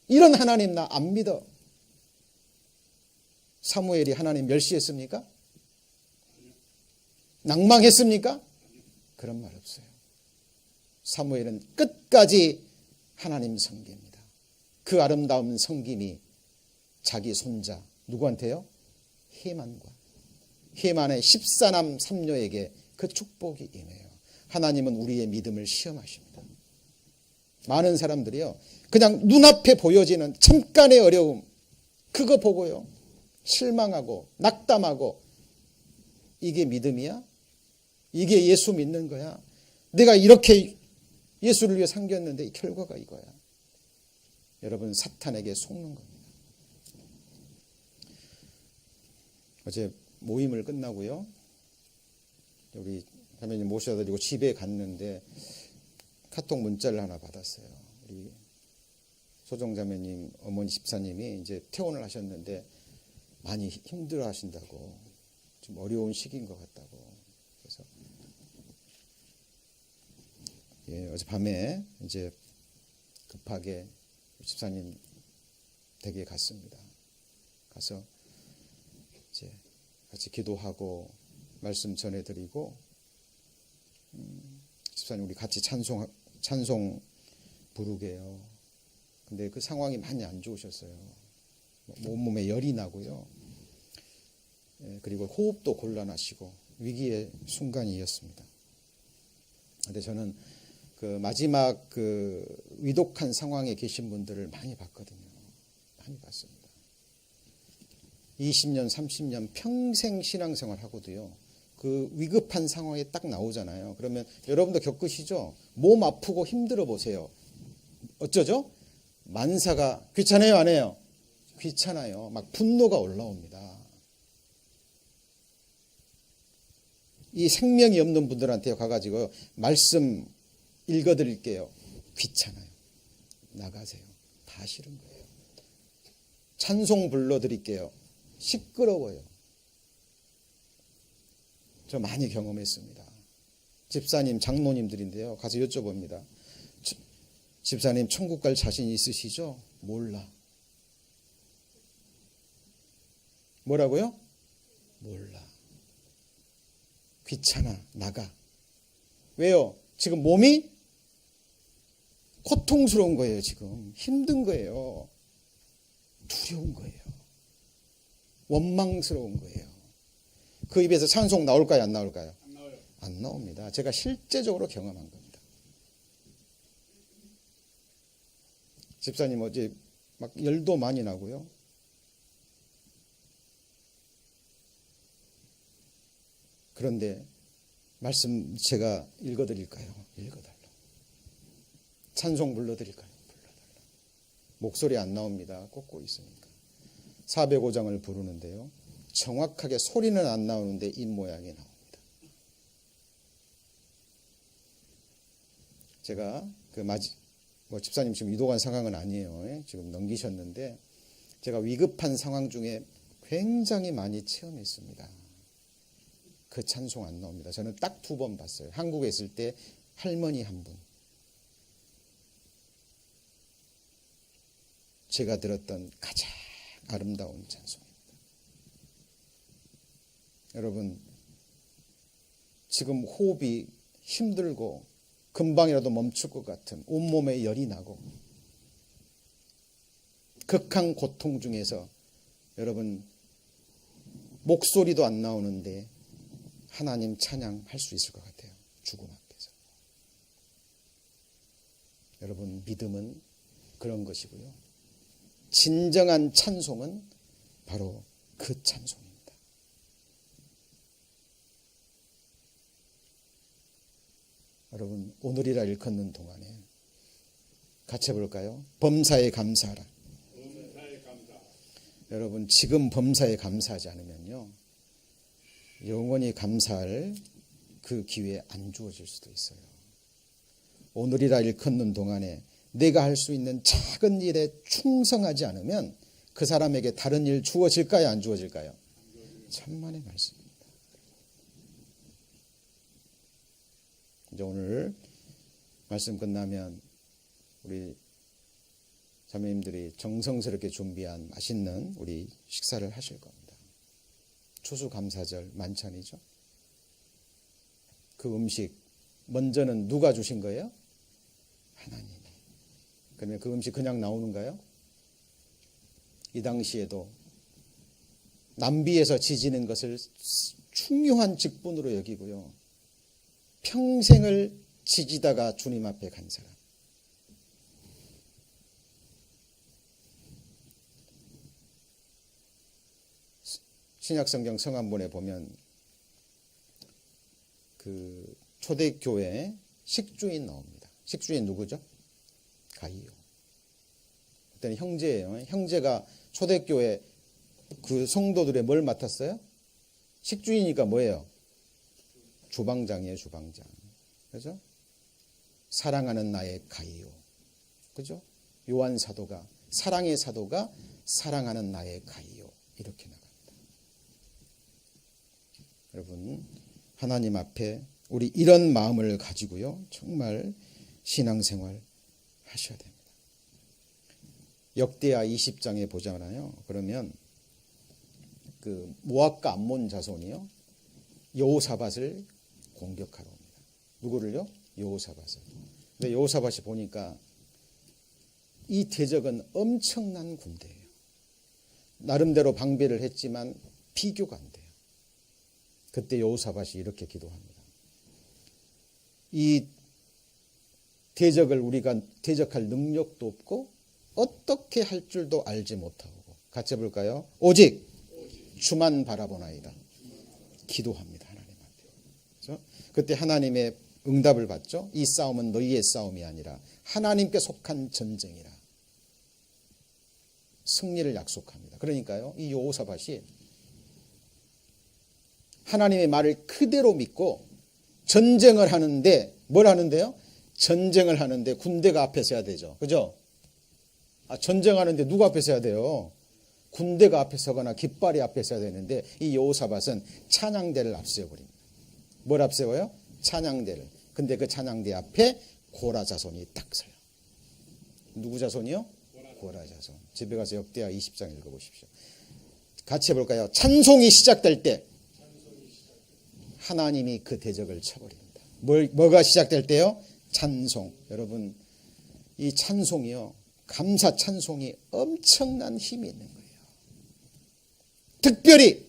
이런 하나님 나 안 믿어. 사무엘이 하나님 멸시했습니까? 낭망했습니까? 그런 말 없어요. 사무엘은 끝까지 하나님 섬깁니다. 그 아름다운 섬김이 자기 손자 누구한테요? 헤만의 14남 3녀에게 그 축복이 임해요. 하나님은 우리의 믿음을 시험하십니다. 많은 사람들이요, 그냥 눈앞에 보여지는 잠깐의 어려움, 그거 보고요 실망하고 낙담하고, 이게 믿음이야? 이게 예수 믿는 거야? 내가 이렇게 예수를 위해 섬겼는데 이 결과가 이거야. 여러분, 사탄에게 속는 겁니다. 어제 모임을 끝나고요, 우리 자매님 모셔드리고 집에 갔는데 카톡 문자를 하나 받았어요. 우리 소정 자매님 어머니 집사님이 이제 퇴원을 하셨는데 많이 힘들어 하신다고, 좀 어려운 시기인 것 같다고. 그래서 어젯밤에 이제 급하게 집사님 댁에 갔습니다. 가서 이제 같이 기도하고 말씀 전해드리고, 집사님 우리 같이 찬송 부르게요. 근데 그 상황이 많이 안 좋으셨어요. 온몸에 열이 나고요. 그리고 호흡도 곤란하시고 위기의 순간이었습니다. 근데 저는 그 마지막 그 위독한 상황에 계신 분들을 많이 봤거든요. 많이 봤습니다. 20년, 30년 평생 신앙생활 하고도요, 그 위급한 상황에 딱 나오잖아요. 그러면 여러분도 겪으시죠? 몸 아프고 힘들어 보세요. 어쩌죠? 만사가 귀찮아요, 안 해요? 귀찮아요. 막 분노가 올라옵니다. 이 생명이 없는 분들한테 가가지고 말씀 읽어드릴게요. 귀찮아요. 나가세요. 다 싫은 거예요. 찬송 불러드릴게요. 시끄러워요. 저 많이 경험했습니다. 집사님, 장로님들인데요, 가서 여쭤봅니다. 집사님 천국 갈 자신 있으시죠? 몰라. 뭐라고요? 몰라. 귀찮아. 나가. 왜요? 지금 몸이 고통스러운 거예요. 지금 힘든 거예요. 두려운 거예요. 원망스러운 거예요. 그 입에서 찬송 나올까요? 안 나올까요? 안 나옵니다. 제가 실제적으로 경험한 겁니다. 집사님 어제 막 열도 많이 나고요. 그런데 말씀 제가 읽어드릴까요? 읽어달라. 찬송 불러드릴까요? 불러달라. 목소리 안 나옵니다. 꽂고 있으니까. 405장을 부르는데요, 정확하게 소리는 안 나오는데 입 모양이 나옵니다. 제가 집사님 지금 이동한 상황은 아니에요. 지금 넘기셨는데, 제가 위급한 상황 중에 굉장히 많이 체험했습니다. 그 찬송 안 나옵니다. 저는 딱 2번 봤어요. 한국에 있을 때 할머니 한 분, 제가 들었던 가장 아름다운 찬송입니다. 여러분, 지금 호흡이 힘들고 금방이라도 멈출 것 같은, 온몸에 열이 나고 극한 고통 중에서 여러분 목소리도 안 나오는데 하나님 찬양할 수 있을 것 같아요. 죽음 앞에서. 여러분, 믿음은 그런 것이고요, 진정한 찬송은 바로 그 찬송입니다. 여러분, 오늘이라 일컫는 동안에 같이 해볼까요? 범사에 감사하라. 여러분, 지금 범사에 감사하지 않으면요, 영원히 감사할 그 기회 안 주어질 수도 있어요. 오늘이라 일컫는 동안에 내가 할 수 있는 작은 일에 충성하지 않으면 그 사람에게 다른 일 주어질까요? 안 주어질까요? 천만의 말씀입니다. 이제 오늘 말씀 끝나면 우리 자매님들이 정성스럽게 준비한 맛있는 우리 식사를 하실 겁니다. 추수감사절 만찬이죠. 그 음식 먼저는 누가 주신 거예요? 하나님이. 그러면 그 음식 그냥 나오는가요? 이 당시에도 남비에서 지지는 것을 중요한 직분으로 여기고요. 평생을 지지다가 주님 앞에 간 사람. 신약성경 성한본에 보면 그 초대교회 식주인 나옵니다. 식주인 누구죠? 가이오. 그때는 형제예요. 형제가 초대교회 그 성도들의 뭘 맡았어요? 식주이니까 뭐예요? 주방장이에요, 주방장. 그죠? 사랑하는 나의 가이오. 그죠? 요한 사도가, 사랑의 사도가 사랑하는 나의 가이오. 이렇게 나갑니다. 여러분, 하나님 앞에 우리 이런 마음을 가지고요. 정말 신앙생활 하셔야 됩니다. 역대하 20장에 보잖아요. 그러면 그 모압과 암몬 자손이요. 여호사밧을 공격하러 옵니다. 누구를요? 여호사밧을. 근데 여호사밧이 보니까 이 대적은 엄청난 군대예요. 나름대로 방비를 했지만 비교가 안 돼요. 그때 여호사밧이 이렇게 기도합니다. 이 대적을 우리가 대적할 능력도 없고 어떻게 할 줄도 알지 못하고 같이 해볼까요? 오직 주만 바라보나이다. 기도합니다. 하나님 앞에. 그렇죠? 그때 하나님의 응답을 받죠. 이 싸움은 너희의 싸움이 아니라 하나님께 속한 전쟁이라. 승리를 약속합니다. 그러니까요. 이 여호사밧이 하나님의 말을 그대로 믿고 전쟁을 하는데 뭘 하는데요? 전쟁을 하는데 군대가 앞에 서야 되죠. 그죠? 전쟁하는데 누가 앞에 서야 돼요? 군대가 앞에 서거나 깃발이 앞에 서야 되는데 이 여호사밧은 찬양대를 앞세워 버립니다. 뭘 앞세워요? 찬양대를. 근데 그 찬양대 앞에 고라 자손이 딱 서요. 누구 자손이요? 고라 자손. 집에 가서 역대하 20장 읽어보십시오. 같이 해볼까요? 찬송이 시작될 때 하나님이 그 대적을 쳐버립니다. 뭐가 시작될 때요? 찬송. 여러분, 이 찬송이요. 감사 찬송이 엄청난 힘이 있는 거예요. 특별히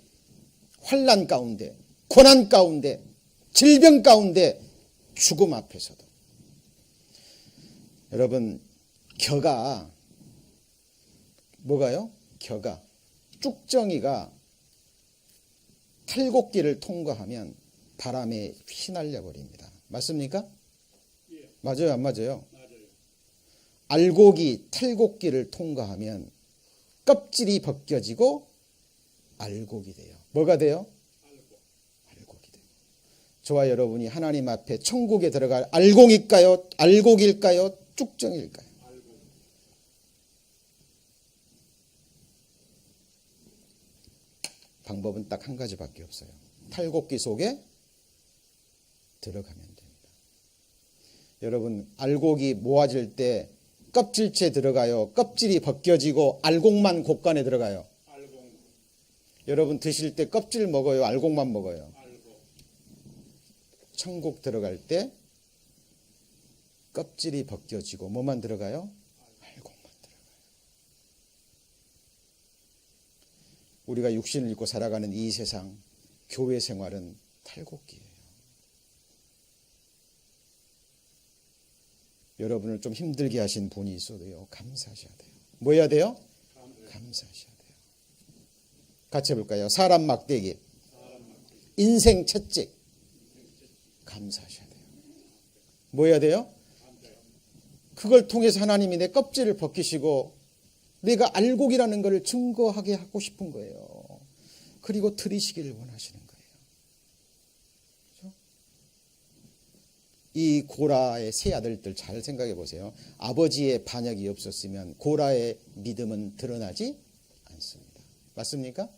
환난 가운데, 고난 가운데, 질병 가운데, 죽음 앞에서도. 여러분, 겨가 뭐가요? 겨가 쭉정이가 탈곡기를 통과하면 바람에 휘날려 버립니다. 맞습니까? 예. 맞아요, 안 맞아요? 맞아요. 알곡이 탈곡기를 통과하면 껍질이 벗겨지고 알곡이 돼요. 뭐가 돼요? 알곡이 돼요. 저와 여러분이 하나님 앞에 천국에 들어갈 알곡일까요? 알곡일까요? 쭉정일까요? 방법은 딱 한 가지밖에 없어요. 탈곡기 속에 들어가면 됩니다. 여러분, 알곡이 모아질 때 껍질째 들어가요? 껍질이 벗겨지고 알곡만 곡간에 들어가요? 알곡. 여러분 드실 때 껍질 먹어요? 알곡만 먹어요? 알곡. 천국 들어갈 때 껍질이 벗겨지고 뭐만 들어가요? 알곡만 들어가요. 우리가 육신을 입고 살아가는 이 세상, 교회 생활은 탈곡기예요. 여러분을 좀 힘들게 하신 분이 있어도요, 감사하셔야 돼요. 뭐 해야 돼요? 감사하셔야 돼요. 같이 해볼까요? 사람 막대기, 인생 채찍, 감사하셔야 돼요. 뭐 해야 돼요? 그걸 통해서 하나님이 내 껍질을 벗기시고 내가 알곡이라는 것을 증거하게 하고 싶은 거예요. 그리고 들이시기를 원하시는 거예요. 그렇죠? 이 고라의 세 아들들 잘 생각해 보세요. 아버지의 반역이 없었으면 고라의 믿음은 드러나지 않습니다. 맞습니까?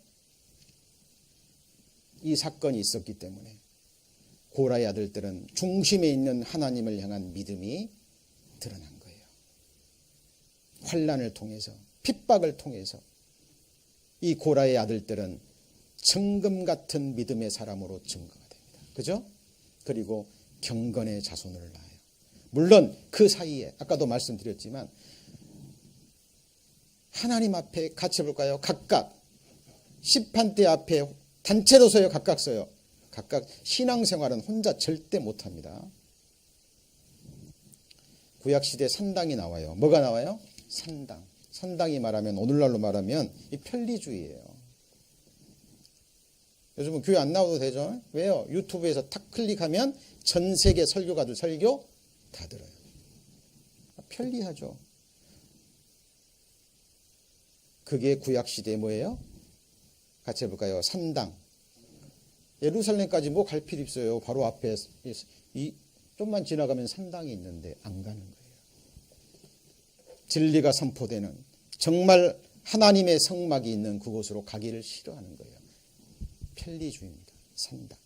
이 사건이 있었기 때문에 고라의 아들들은 중심에 있는 하나님을 향한 믿음이 드러난 거예요. 환난을 통해서, 핍박을 통해서 이 고라의 아들들은 정금 같은 믿음의 사람으로 증거가 됩니다. 그죠? 그리고 경건의 자손을 낳아요. 물론 그 사이에 아까도 말씀드렸지만 하나님 앞에 같이 해볼까요? 각각 심판대 앞에 단체로 서요, 각각 서요? 각각. 신앙생활은 혼자 절대 못합니다. 구약시대 산당이 나와요. 뭐가 나와요? 산당. 산당이 말하면, 오늘날로 말하면 이 편리주의예요. 요즘은 교회 안 나와도 되죠? 왜요? 유튜브에서 탁 클릭하면 전 세계 설교가들 설교 다 들어요. 편리하죠. 그게 구약시대에 뭐예요? 같이 해볼까요? 산당. 예루살렘까지 뭐 갈 필요 없어요. 바로 앞에 좀만 지나가면 산당이 있는데 안 가는 거예요. 진리가 선포되는 정말 하나님의 성막이 있는 그곳으로 가기를 싫어하는 거예요. 편리주의입니다. 산당.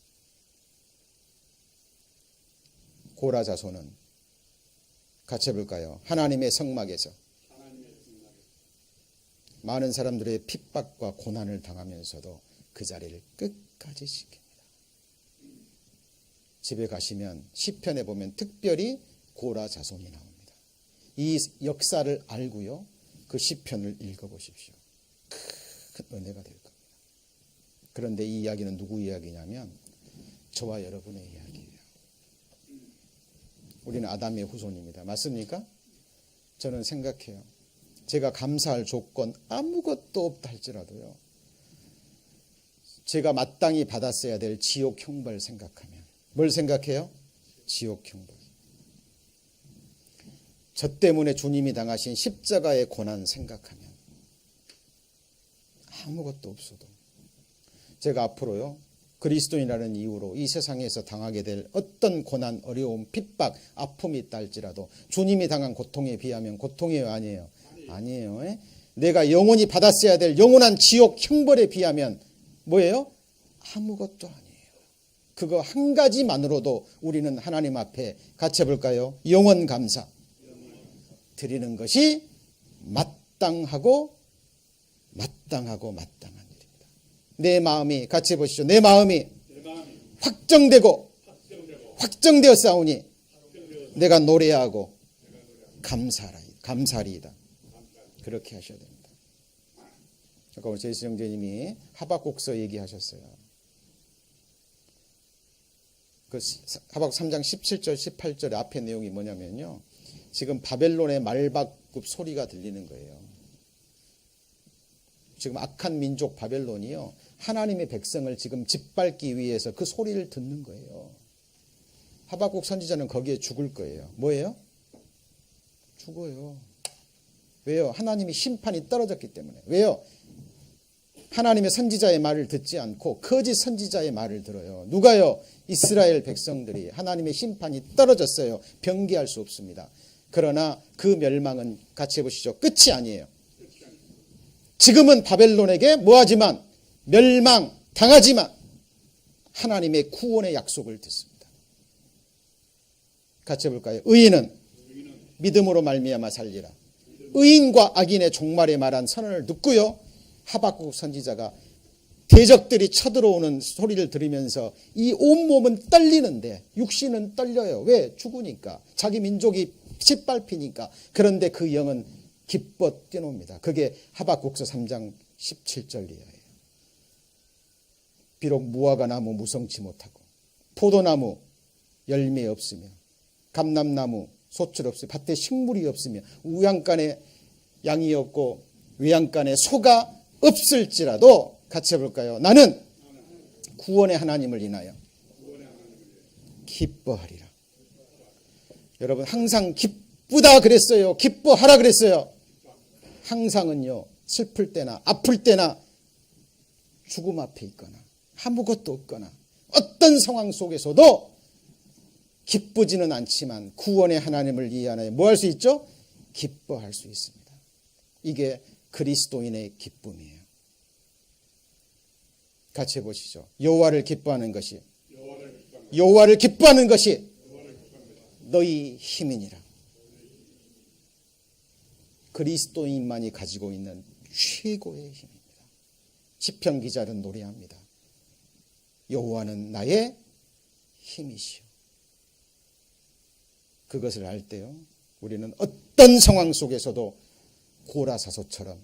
고라 자손은 같이 해볼까요? 하나님의 성막에서 많은 사람들의 핍박과 고난을 당하면서도 그 자리를 끝까지 지킵니다. 집에 가시면 시편에 보면 특별히 고라 자손이 나옵니다. 이 역사를 알고요, 그 시편을 읽어보십시오. 큰 은혜가 될 겁니다. 그런데 이 이야기는 누구 이야기냐면 저와 여러분의 이야기예요. 우리는 아담의 후손입니다. 맞습니까? 저는 생각해요. 제가 감사할 조건 아무것도 없다 할지라도요, 제가 마땅히 받았어야 될 지옥 형벌 생각하면, 뭘 생각해요? 지옥 형벌. 저 때문에 주님이 당하신 십자가의 고난 생각하면 아무것도 없어도 제가 앞으로요, 그리스도인이라는 이유로 이 세상에서 당하게 될 어떤 고난, 어려움, 핍박, 아픔이 있다 할지라도 주님이 당한 고통에 비하면 고통이에요, 아니에요? 아니에요. 에? 내가 영원히 받았어야 될 영원한 지옥 형벌에 비하면 뭐예요? 아무것도 아니에요. 그거 한 가지만으로도 우리는 하나님 앞에 같이 해볼까요? 영원 감사 드리는 것이 마땅한 일입니다. 내 마음이, 같이 해보시죠. 내 마음이 확정되고 확정되어 싸우니 내가 노래하고 감사리이다. 그렇게 하셔야 됩니다. 아까 우리 제이스 형제님이 하박국서 얘기하셨어요. 그 하박국 3장 17절 18절의 앞에 내용이 뭐냐면요, 지금 바벨론의 말박급 소리가 들리는 거예요. 지금 악한 민족 바벨론이요, 하나님의 백성을 지금 짓밟기 위해서 그 소리를 듣는 거예요. 하박국 선지자는 거기에 죽을 거예요. 뭐예요? 죽어요. 왜요? 하나님이 심판이 떨어졌기 때문에. 왜요? 하나님의 선지자의 말을 듣지 않고 거짓 선지자의 말을 들어요. 누가요? 이스라엘 백성들이. 하나님의 심판이 떨어졌어요. 변개할 수 없습니다. 그러나 그 멸망은, 같이 해보시죠, 끝이 아니에요. 지금은 바벨론에게 뭐하지만, 멸망당하지만 하나님의 구원의 약속을 듣습니다. 같이 해볼까요? 의인은 믿음으로 말미암아 살리라. 의인과 악인의 종말에 말한 선언을 듣고요, 하박국 선지자가 대적들이 쳐들어오는 소리를 들으면서 이 온몸은 떨리는데 육신은 떨려요. 왜? 죽으니까. 자기 민족이 짓밟히니까. 그런데 그 영은 기뻐 뛰놉니다. 그게 하박국서 3장 17절 이하예요. 비록 무화과 나무 무성치 못하고 포도나무 열매 없으며 감람나무 소출 없으며 밭에 식물이 없으며 우양간에 양이 없고 외양간에 소가 없을지라도, 같이 해볼까요? 나는 구원의 하나님을 인하여 기뻐하리라. 여러분, 항상 기쁘다 그랬어요? 기뻐하라 그랬어요? 항상은요, 슬플 때나 아플 때나 죽음 앞에 있거나 아무것도 없거나 어떤 상황 속에서도 기쁘지는 않지만 구원의 하나님을 이해하여 뭐 할 수 있죠? 기뻐할 수 있습니다. 이게 그리스도인의 기쁨이에요. 같이 해보시죠. 여호와를 기뻐하는 것이 너희 힘이니라. 그리스도인만이 가지고 있는 최고의 힘입니다. 시편 기자는 노래합니다. 여호와는 나의 힘이시오. 그것을 알 때요, 우리는 어떤 상황 속에서도 고라사소처럼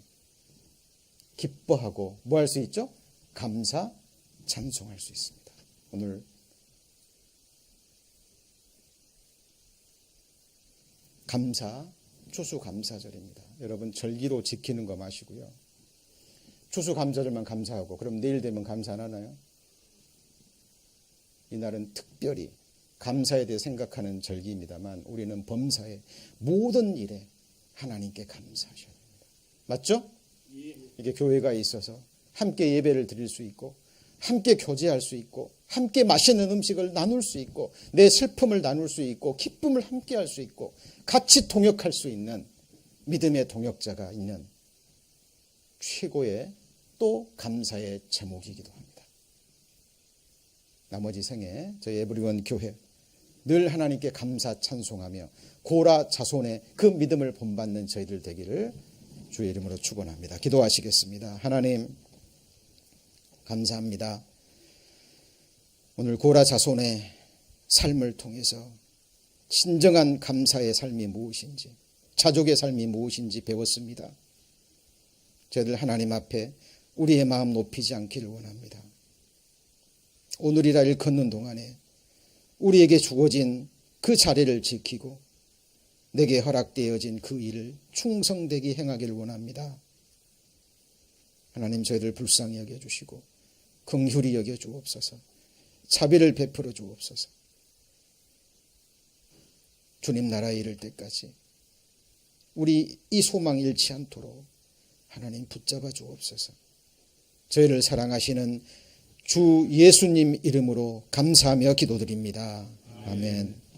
기뻐하고 뭐 할 수 있죠? 감사 찬송할 수 있습니다. 오늘 추수감사절입니다. 여러분 절기로 지키는 거 마시고요. 추수감사절만 감사하고 그럼 내일 되면 감사 안 하나요? 이날은 특별히 감사에 대해 생각하는 절기입니다만 우리는 범사의 모든 일에 하나님께 감사하셔야 됩니다. 맞죠? 이게 교회가 있어서 함께 예배를 드릴 수 있고 함께 교제할 수 있고 함께 맛있는 음식을 나눌 수 있고 내 슬픔을 나눌 수 있고 기쁨을 함께 할 수 있고 같이 동역할 수 있는 믿음의 동역자가 있는 최고의 또 감사의 제목이기도 합니다. 나머지 생에 저희 에브리원 교회 늘 하나님께 감사 찬송하며 고라 자손의 그 믿음을 본받는 저희들 되기를 주의 이름으로 축원합니다. 기도하시겠습니다. 하나님 감사합니다. 오늘 고라 자손의 삶을 통해서 진정한 감사의 삶이 무엇인지 자족의 삶이 무엇인지 배웠습니다. 저희들 하나님 앞에 우리의 마음 높이지 않기를 원합니다. 오늘이라 일컫는 동안에 우리에게 주어진 그 자리를 지키고 내게 허락되어진 그 일을 충성되게 행하기를 원합니다. 하나님 저희들 불쌍히 여겨주시고 긍휼히 여겨주옵소서. 자비를 베풀어 주옵소서. 주님 나라에 이를 때까지 우리 이 소망 잃지 않도록 하나님 붙잡아 주옵소서. 저희를 사랑하시는 주 예수님 이름으로 감사하며 기도드립니다. 아멘.